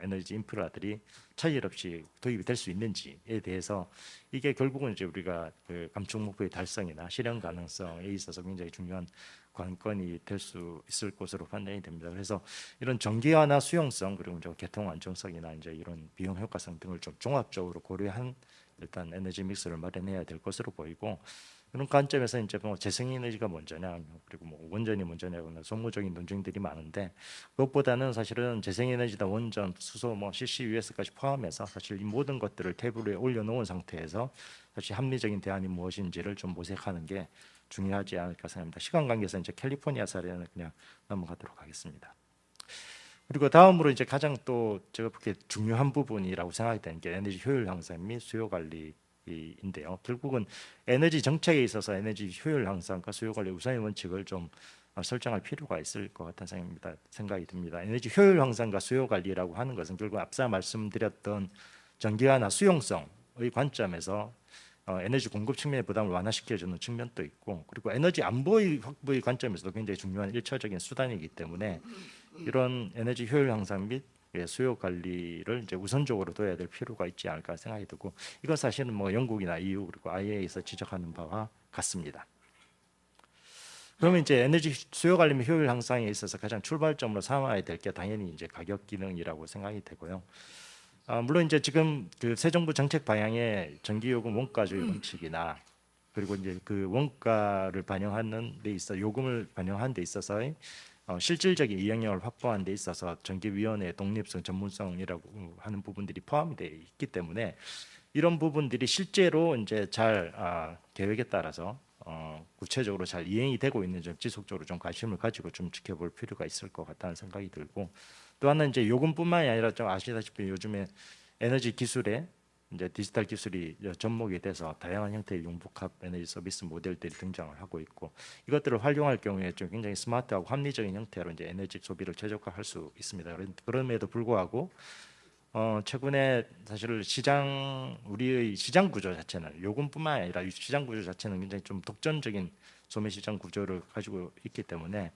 에너지 인프라들이 차질 없이 도입이 될 수 있는지에 대해서 이게 결국은 이제 우리가 그 감축 목표의 달성이나 실현 가능성에 있어서 굉장히 중요한 관건이 될 수 있을 것으로 판단이 됩니다. 그래서 이런 전기화나 수용성 그리고 이제 개통 안정성이나 이제 이런 비용 효과성 등을 좀 종합적으로 고려한 일단 에너지 믹스를 마련해야 될 것으로 보이고, 그런 관점에서 이제 뭐 재생에너지가 먼저냐 그리고 뭐 원전이 먼저냐거나 소모적인 논쟁들이 많은데, 그것보다는 사실은 재생에너지다 원전, 수소, 뭐 CCUS까지 포함해서 사실 이 모든 것들을 테이블에 올려놓은 상태에서 사실 합리적인 대안이 무엇인지를 좀 모색하는 게 중요하지 않을까 생각합니다. 시간 관계에서 이제 캘리포니아 사례는 그냥 넘어가도록 하겠습니다. 그리고 다음으로 이제 가장 또 제가 보기에 중요한 부분이라고 생각이 되는 게 에너지 효율 향상 및 수요 관리인데요. 결국은 에너지 정책에 있어서 에너지 효율 향상과 수요 관리 우선의 원칙을 좀 설정할 필요가 있을 것 같다는 생각이 듭니다. 에너지 효율 향상과 수요 관리라고 하는 것은 결국 앞서 말씀드렸던 전기화나 수용성의 관점에서 에너지 공급 측면의 부담을 완화시켜주는 측면도 있고, 그리고 에너지 안보의 확보의 관점에서도 굉장히 중요한 일차적인 수단이기 때문에 이런 에너지 효율 향상 및 수요 관리를 이제 우선적으로 둬야 될 필요가 있지 않을까 생각이 들고, 이건 사실은 뭐 영국이나 EU 그리고 IEA에서 지적하는 바와 같습니다. 그러면 이제 에너지 수요 관리 및 효율 향상에 있어서 가장 출발점으로 삼아야 될 게 당연히 이제 가격 기능이라고 생각이 되고요. 물론 이제 지금 그 새 정부 정책 방향의 전기요금 원가주의 원칙이나 그리고 이제 그 원가를 반영하는 데 있어 요금을 반영하는 데 있어서의 실질적인 이행력을 확보하는 데 있어서 전기위원회의 독립성, 전문성이라고 하는 부분들이 포함이 되어 있기 때문에 이런 부분들이 실제로 이제 잘 계획에 따라서 구체적으로 잘 이행이 되고 있는지 지속적으로 좀 관심을 가지고 좀 지켜볼 필요가 있을 것 같다는 생각이 들고, 또 하나는 이제 요금뿐만이 아니라 좀 아시다시피 요즘에 에너지 기술에 이제 디지털 기술이 접목이 돼서 다양한 형태의 융복합 에너지 서비스 모델들이 등장을 하고 있고, 이것들을 활용할 경우에 좀 굉장히 스마트하고 합리적인 형태로 이제 에너지 소비를 최적화할 수 있습니다. 그럼에도 불구하고 최근에 사실 우리의 시장 구조 자체는 요금뿐만 아니라 이 시장 구조 자체는 굉장히 좀 독점적인 소매 시장 구조를 가지고 있기 때문에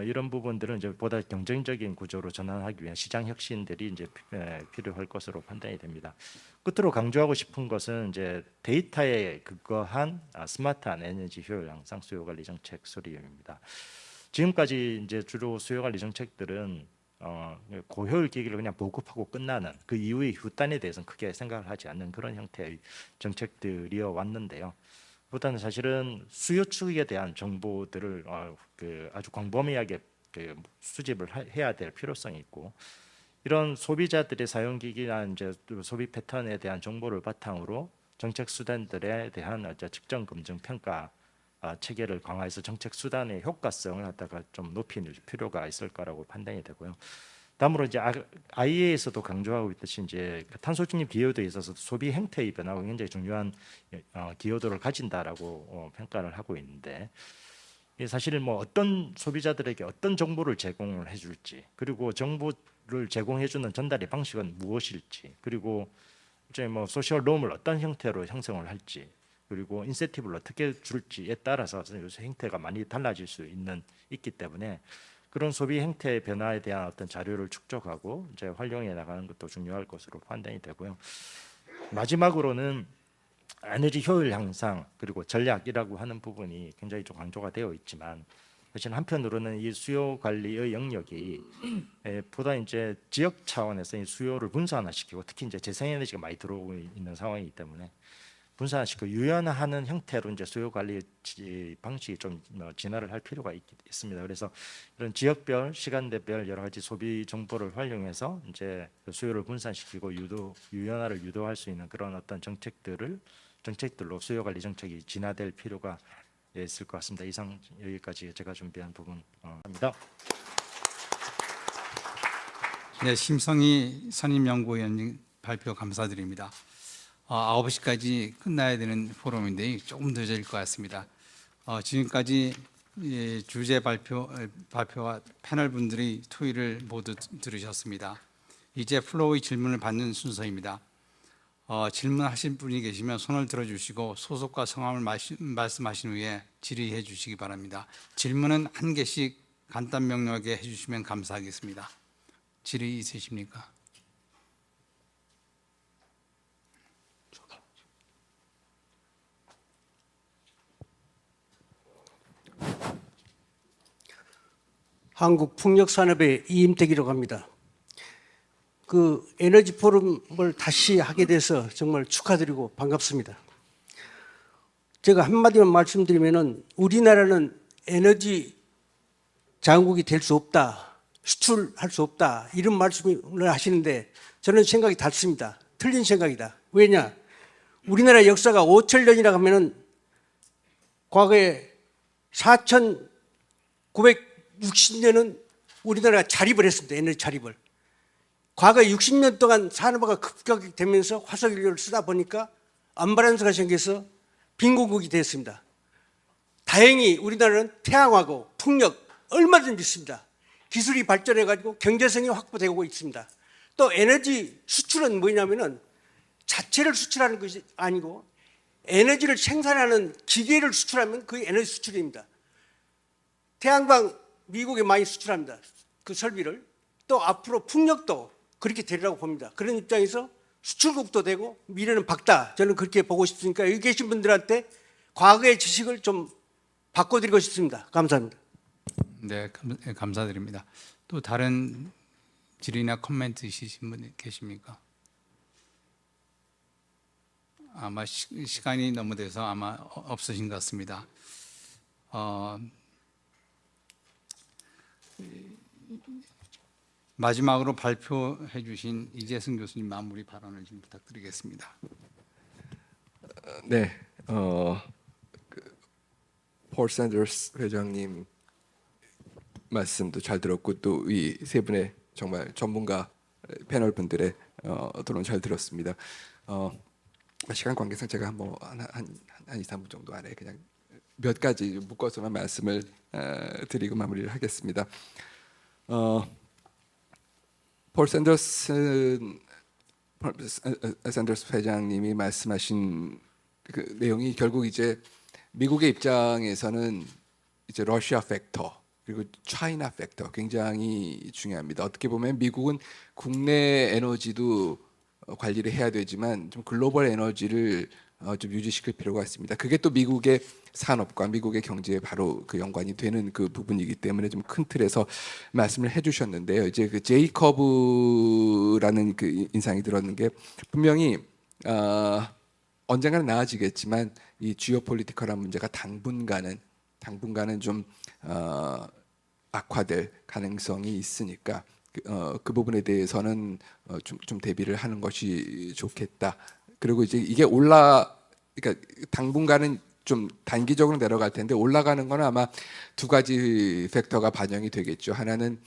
이런 부분들은 이제 보다 경쟁적인 구조로 전환하기 위한 시장 혁신들이 이제 필요할 것으로 판단이 됩니다. 끝으로 강조하고 싶은 것은 이제 데이터에 근거한 스마트한 에너지 효율 향상 수요 관리 정책 수립입니다. 지금까지 이제 주로 수요 관리 정책들은 고효율 기기를 그냥 보급하고 끝나는 그 이후의 후단에 대해서는 크게 생각을 하지 않는 그런 형태의 정책들이어 왔는데요. 보다는 사실은 수요 측에 대한 정보들을 아주 광범위하게 수집을 해야 될 필요성이 있고, 이런 소비자들의 사용 기기나 이제 소비 패턴에 대한 정보를 바탕으로 정책 수단들에 대한 측정 검증 평가 체계를 강화해서 정책 수단의 효과성을 갖다가 좀 높이는 필요가 있을 거라고 판단이 되고요. 다음으로 이제 IEA에서도 강조하고 있듯이 이제 탄소 중립 기여도에 있어서 소비 행태의 변화가 굉장히 중요한 기여도를 가진다라고 평가를 하고 있는데, 사실은 뭐 어떤 소비자들에게 어떤 정보를 제공을 해줄지, 그리고 정보를 제공해주는 전달의 방식은 무엇일지, 그리고 이제 뭐 소셜 롬을 어떤 형태로 형성을 할지, 그리고 인센티브를 어떻게 줄지에 따라서 요새 행태가 많이 달라질 수 있기 때문에 그런 소비 행태의 변화에 대한 어떤 자료를 축적하고 이제 활용해 나가는 것도 중요할 것으로 판단이 되고요. 마지막으로는 에너지 효율 향상 그리고 전략이라고 하는 부분이 굉장히 좀 강조가 되어 있지만, 사실 한편으로는 이 수요 관리의 영역이 보다 이제 지역 차원에서 이 수요를 분산화시키고, 특히 이제 재생에너지가 많이 들어오고 있는 상황이기 때문에 분산화시키고 유연화하는 형태로 이제 수요 관리 방식이 좀 진화를 할 필요가 있습니다. 그래서 이런 지역별, 시간대별 여러 가지 소비 정보를 활용해서 이제 수요를 분산시키고 유연화를 유도할 수 있는 그런 어떤 정책들로 수요 관리 정책이 진화될 필요가 있을 것 같습니다. 이상 여기까지 제가 준비한 부분입니다. 네, 심성희 선임연구위원님 발표 감사드립니다. 9시까지 끝나야 되는 포럼인데 조금 늦어질 것 같습니다. 지금까지 주제 발표와 패널 분들이 토의를 모두 들으셨습니다. 이제 플로우의 질문을 받는 순서입니다. 질문하실 분이 계시면 손을 들어주시고 소속과 성함을 말씀하신 후에 질의해 주시기 바랍니다. 질문은 한 개씩 간단 명료하게 해주시면 감사하겠습니다. 질의 있으십니까? 한국풍력산업의 이임택이라고 합니다. 그 에너지 포럼을 다시 하게 돼서 정말 축하드리고 반갑습니다. 제가 한마디만 말씀드리면은 우리나라는 에너지 장국이 될 수 없다, 수출할 수 없다, 이런 말씀을 하시는데 저는 생각이 다릅니다. 틀린 생각이다. 왜냐? 우리나라 역사가 5,000년이라고 하면은 과거에 4,960년은 우리나라가 자립을 했습니다. 에너지 자립을. 과거 60년 동안 산업화가 급격되면서 화석연료를 쓰다 보니까 언밸런스가 생겨서 빈곤국이 됐습니다. 다행히 우리나라는 태양하고 풍력 얼마든지 있습니다. 기술이 발전해가지고 경제성이 확보되고 있습니다. 또 에너지 수출은 뭐냐면은 자체를 수출하는 것이 아니고 에너지를 생산하는 기계를 수출하면 그게 에너지 수출입니다. 태양광 미국에 많이 수출합니다. 그 설비를. 또 앞으로 풍력도 그렇게 되리라고 봅니다. 그런 입장에서 수출국도 되고 미래는 밝다. 저는 그렇게 보고 싶으니까 여기 계신 분들한테 과거의 지식을 좀 바꿔드리고 싶습니다. 감사합니다. 네, 감사드립니다. 또 다른 질의나 코멘트 있으신 분 계십니까? 아마 시간이 너무 돼서 아마 없으신 것 같습니다. 마지막으로 발표해 주신 이재승 교수님 마무리 발언을 좀 부탁드리겠습니다. 네, 폴 샌더스 회장님 말씀도 잘 들었고 또 이 세 분의 정말 전문가 패널 분들의 토론 잘 들었습니다. 시간 관계상 제가 한 2, 3분 정도 안에 그냥 몇 가지 묶어서만 말씀을 드리고 마무리를 하겠습니다. 폴 샌더스 회장님이 말씀하신 그 내용이 결국 이제 미국의 입장에서는 이제 러시아 팩터 그리고 차이나 팩터 굉장히 중요합니다. 어떻게 보면 미국은 국내 에너지도 관리를 해야 되지만 좀 글로벌 에너지를 좀 유지시킬 필요가 있습니다. 그게 또 미국의 산업과 미국의 경제에 바로 그 연관이 되는 그 부분이기 때문에 좀 큰 틀에서 말씀을 해주셨는데요. 이제 그 J 커브라는 그 인상이 들었는 게 분명히 언젠가는 나아지겠지만 이 지오폴리티컬한 문제가 당분간은 좀 악화될 가능성이 있으니까 그 부분에 대해서는 좀 대비를 하는 것이 좋겠다. 그리고 이제 이게 그러니까 당분간은 좀 단기적으로 내려갈 텐데 올라가는 거는 아마 두 가지 팩터가 반영이 되겠죠. 하나는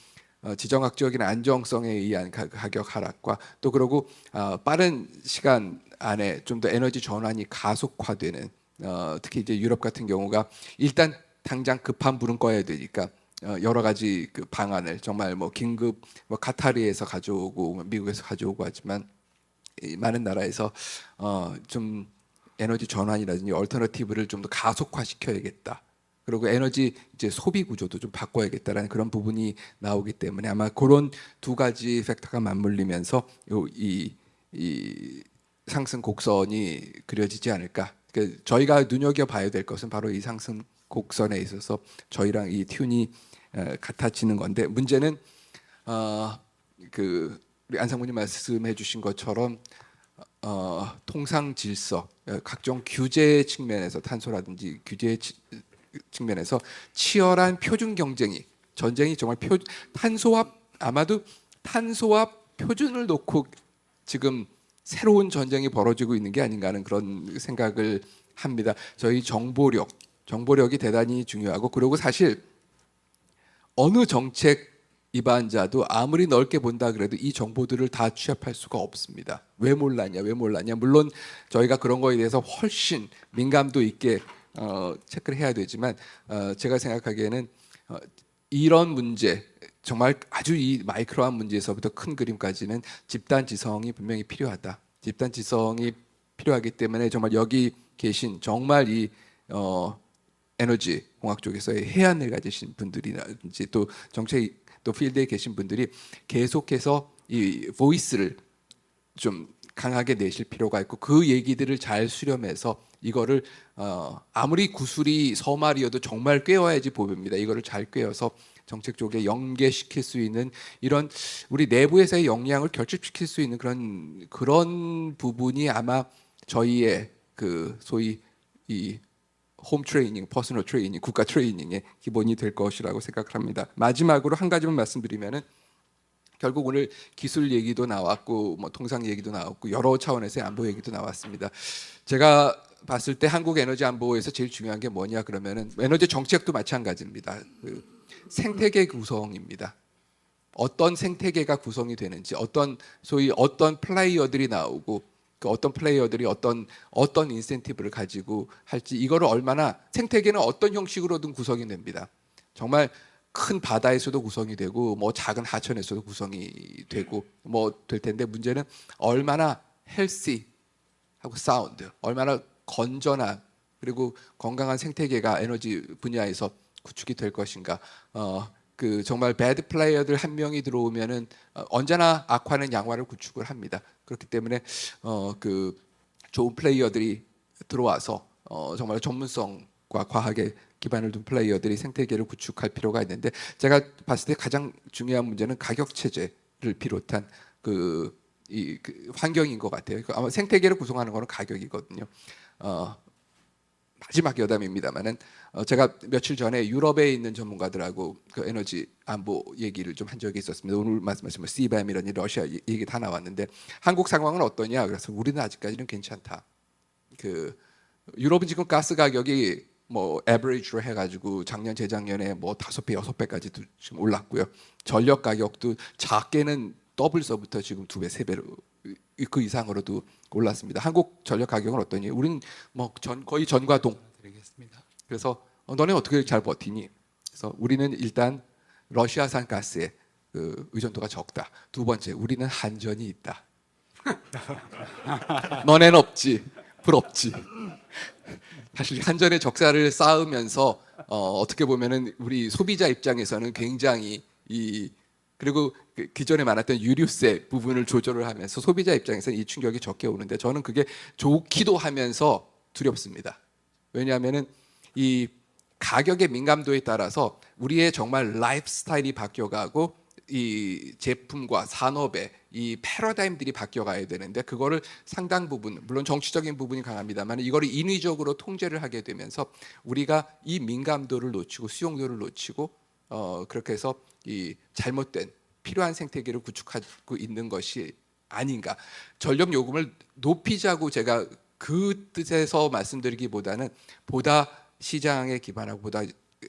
지정학적인 안정성에 의한 가격 하락과 또 그리고 빠른 시간 안에 좀 더 에너지 전환이 가속화되는 특히 이제 유럽 같은 경우가 일단 당장 급한 불은 꺼야 되니까 여러 가지 그 방안을 정말 뭐 긴급 뭐 카타르에서 가져오고 미국에서 가져오고 하지만 이 많은 나라에서 좀 에너지 전환이라든지 얼터너티브를 좀 더 가속화시켜야겠다. 그리고 에너지 이제 소비 구조도 좀 바꿔야겠다라는 그런 부분이 나오기 때문에 아마 그런 두 가지 팩터가 맞물리면서 이 상승 곡선이 그려지지 않을까. 그러니까 저희가 눈여겨 봐야 될 것은 바로 이 상승 곡선에 있어서 저희랑 이 튠이 같아지는 건데 문제는 그 우리 안상무님 말씀해 주신 것처럼 통상 질서, 각종 규제 측면에서 탄소라든지 규제 측면에서 치열한 표준 경쟁이 전쟁이 정말 탄소와 아마도 탄소와 표준을 놓고 지금 새로운 전쟁이 벌어지고 있는 게 아닌가 하는 그런 생각을 합니다. 저희 정보력이 대단히 중요하고 그리고 사실 어느 정책 입안자도 아무리 넓게 본다 그래도 이 정보들을 다 취합할 수가 없습니다. 왜 몰랐냐? 물론 저희가 그런 거에 대해서 훨씬 민감도 있게 체크를 해야 되지만 제가 생각하기에는 이런 문제 정말 아주 이 마이크로한 문제에서부터 큰 그림까지는 집단 지성이 분명히 필요하다. 집단 지성이 필요하기 때문에 정말 여기 계신 정말 이 에너지 공학 쪽에서의 해안을 가지신 분들이라든지 또 정책 또 필드에 계신 분들이 계속해서 이 보이스를 좀 강하게 내실 필요가 있고 그 얘기들을 잘 수렴해서 이거를 아무리 구슬이 서말이어도 정말 꿰어야지 보입니다. 이거를 잘 꿰어서 정책 쪽에 연계시킬 수 있는 이런 우리 내부에서의 역량을 결집시킬 수 있는 그런 부분이 아마 저희의 그 소위 이 홈 트레이닝, 퍼스널 트레이닝, 국가 트레이닝의 기본이 될 것이라고 생각을 합니다. 마지막으로 한 가지만 말씀드리면은 결국 오늘 기술 얘기도 나왔고 뭐 통상 얘기도 나왔고 여러 차원에서의 안보 얘기도 나왔습니다. 제가 봤을 때 한국 에너지 안보에서 제일 중요한 게 뭐냐 그러면은 에너지 정책도 마찬가지입니다. 그 생태계 구성입니다. 어떤 생태계가 구성이 되는지, 소위 어떤 플레이어들이 나오고 그 어떤 플레이어들이 어떤 인센티브를 가지고 할지 이거를 얼마나 생태계는 어떤 형식으로든 구성이 됩니다. 정말 큰 바다에서도 구성이 되고 뭐 작은 하천에서도 구성이 되고 뭐 될 텐데 문제는 얼마나 헬시하고 사운드, 얼마나 건전한 그리고 건강한 생태계가 에너지 분야에서 구축이 될 것인가. 그 정말 배드 플레이어들 한 명이 들어오면은 언제나 악화는 양화를 구축을 합니다. 그렇기 때문에 그 좋은 플레이어들이 들어와서 정말 전문성과 과학에 기반을 둔 플레이어들이 생태계를 구축할 필요가 있는데 제가 봤을 때 가장 중요한 문제는 가격 체제를 비롯한 그 환경인 것 같아요. 아마 생태계를 구성하는 거는 가격이거든요. 마지막 여담입니다만은 제가 며칠 전에 유럽에 있는 전문가들하고 그 에너지 안보 얘기를 좀 한 적이 있었습니다. 오늘 말씀하신 CBAM이라니 러시아 얘기 다 나왔는데 한국 상황은 어떠냐? 그래서 우리는 아직까지는 괜찮다. 그 유럽은 지금 가스 가격이 뭐 에버리지로 해가지고 작년 재작년에 뭐 5배, 6배까지도 지금 올랐고요. 전력 가격도 작게는 더블서부터 지금 2배, 3배로 그 이상으로도 올랐습니다. 한국 전력 가격은 어떠니? 우리는 뭐 거의 전과 동. 드리겠습니다. 그래서 너네 어떻게 잘 버티니? 그래서 우리는 일단 러시아산 가스에 그 의존도가 적다. 두 번째, 우리는 한전이 있다. 너네는 없지, 부럽지. 사실 한전의 적자를 쌓으면서 어떻게 보면은 우리 소비자 입장에서는 굉장히 그리고 기존에 많았던 유류세 부분을 조절을 하면서 소비자 입장에서는 이 충격이 적게 오는데 저는 그게 좋기도 하면서 두렵습니다. 왜냐하면은 이 가격의 민감도에 따라서 우리의 정말 라이프 스타일이 바뀌어가고 이 제품과 산업의 이 패러다임들이 바뀌어가야 되는데 그거를 상당 부분 물론 정치적인 부분이 강합니다만 이거를 인위적으로 통제를 하게 되면서 우리가 이 민감도를 놓치고 수용도를 놓치고 그렇게 해서 이 잘못된 필요한 생태계를 구축하고 있는 것이 아닌가. 전력 요금을 높이자고 제가 그 뜻에서 말씀드리기보다는 보다 시장에 기반하고 보다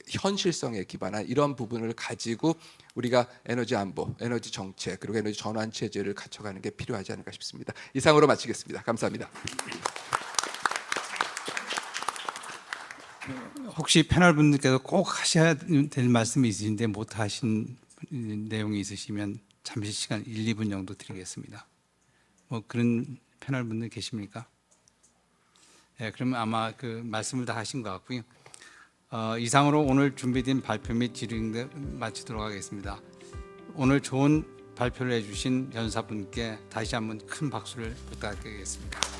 현실성에 기반한 이런 부분을 가지고 우리가 에너지 안보, 에너지 정책 그리고 에너지 전환 체제를 갖춰가는 게 필요하지 않을까 싶습니다. 이상으로 마치겠습니다. 감사합니다. 혹시 패널 분들께서 꼭 하셔야 될 말씀이 있으신데 못 하신 내용이 있으시면 잠시 시간 1, 2분 정도 드리겠습니다. 뭐 그런 패널 분들 계십니까? 네, 그러면 아마 그 말씀을 다 하신 것 같고요. 이상으로 오늘 준비된 발표 및 질의응답 마치도록 하겠습니다. 오늘 좋은 발표를 해주신 연사분께 다시 한번 큰 박수를 부탁드리겠습니다.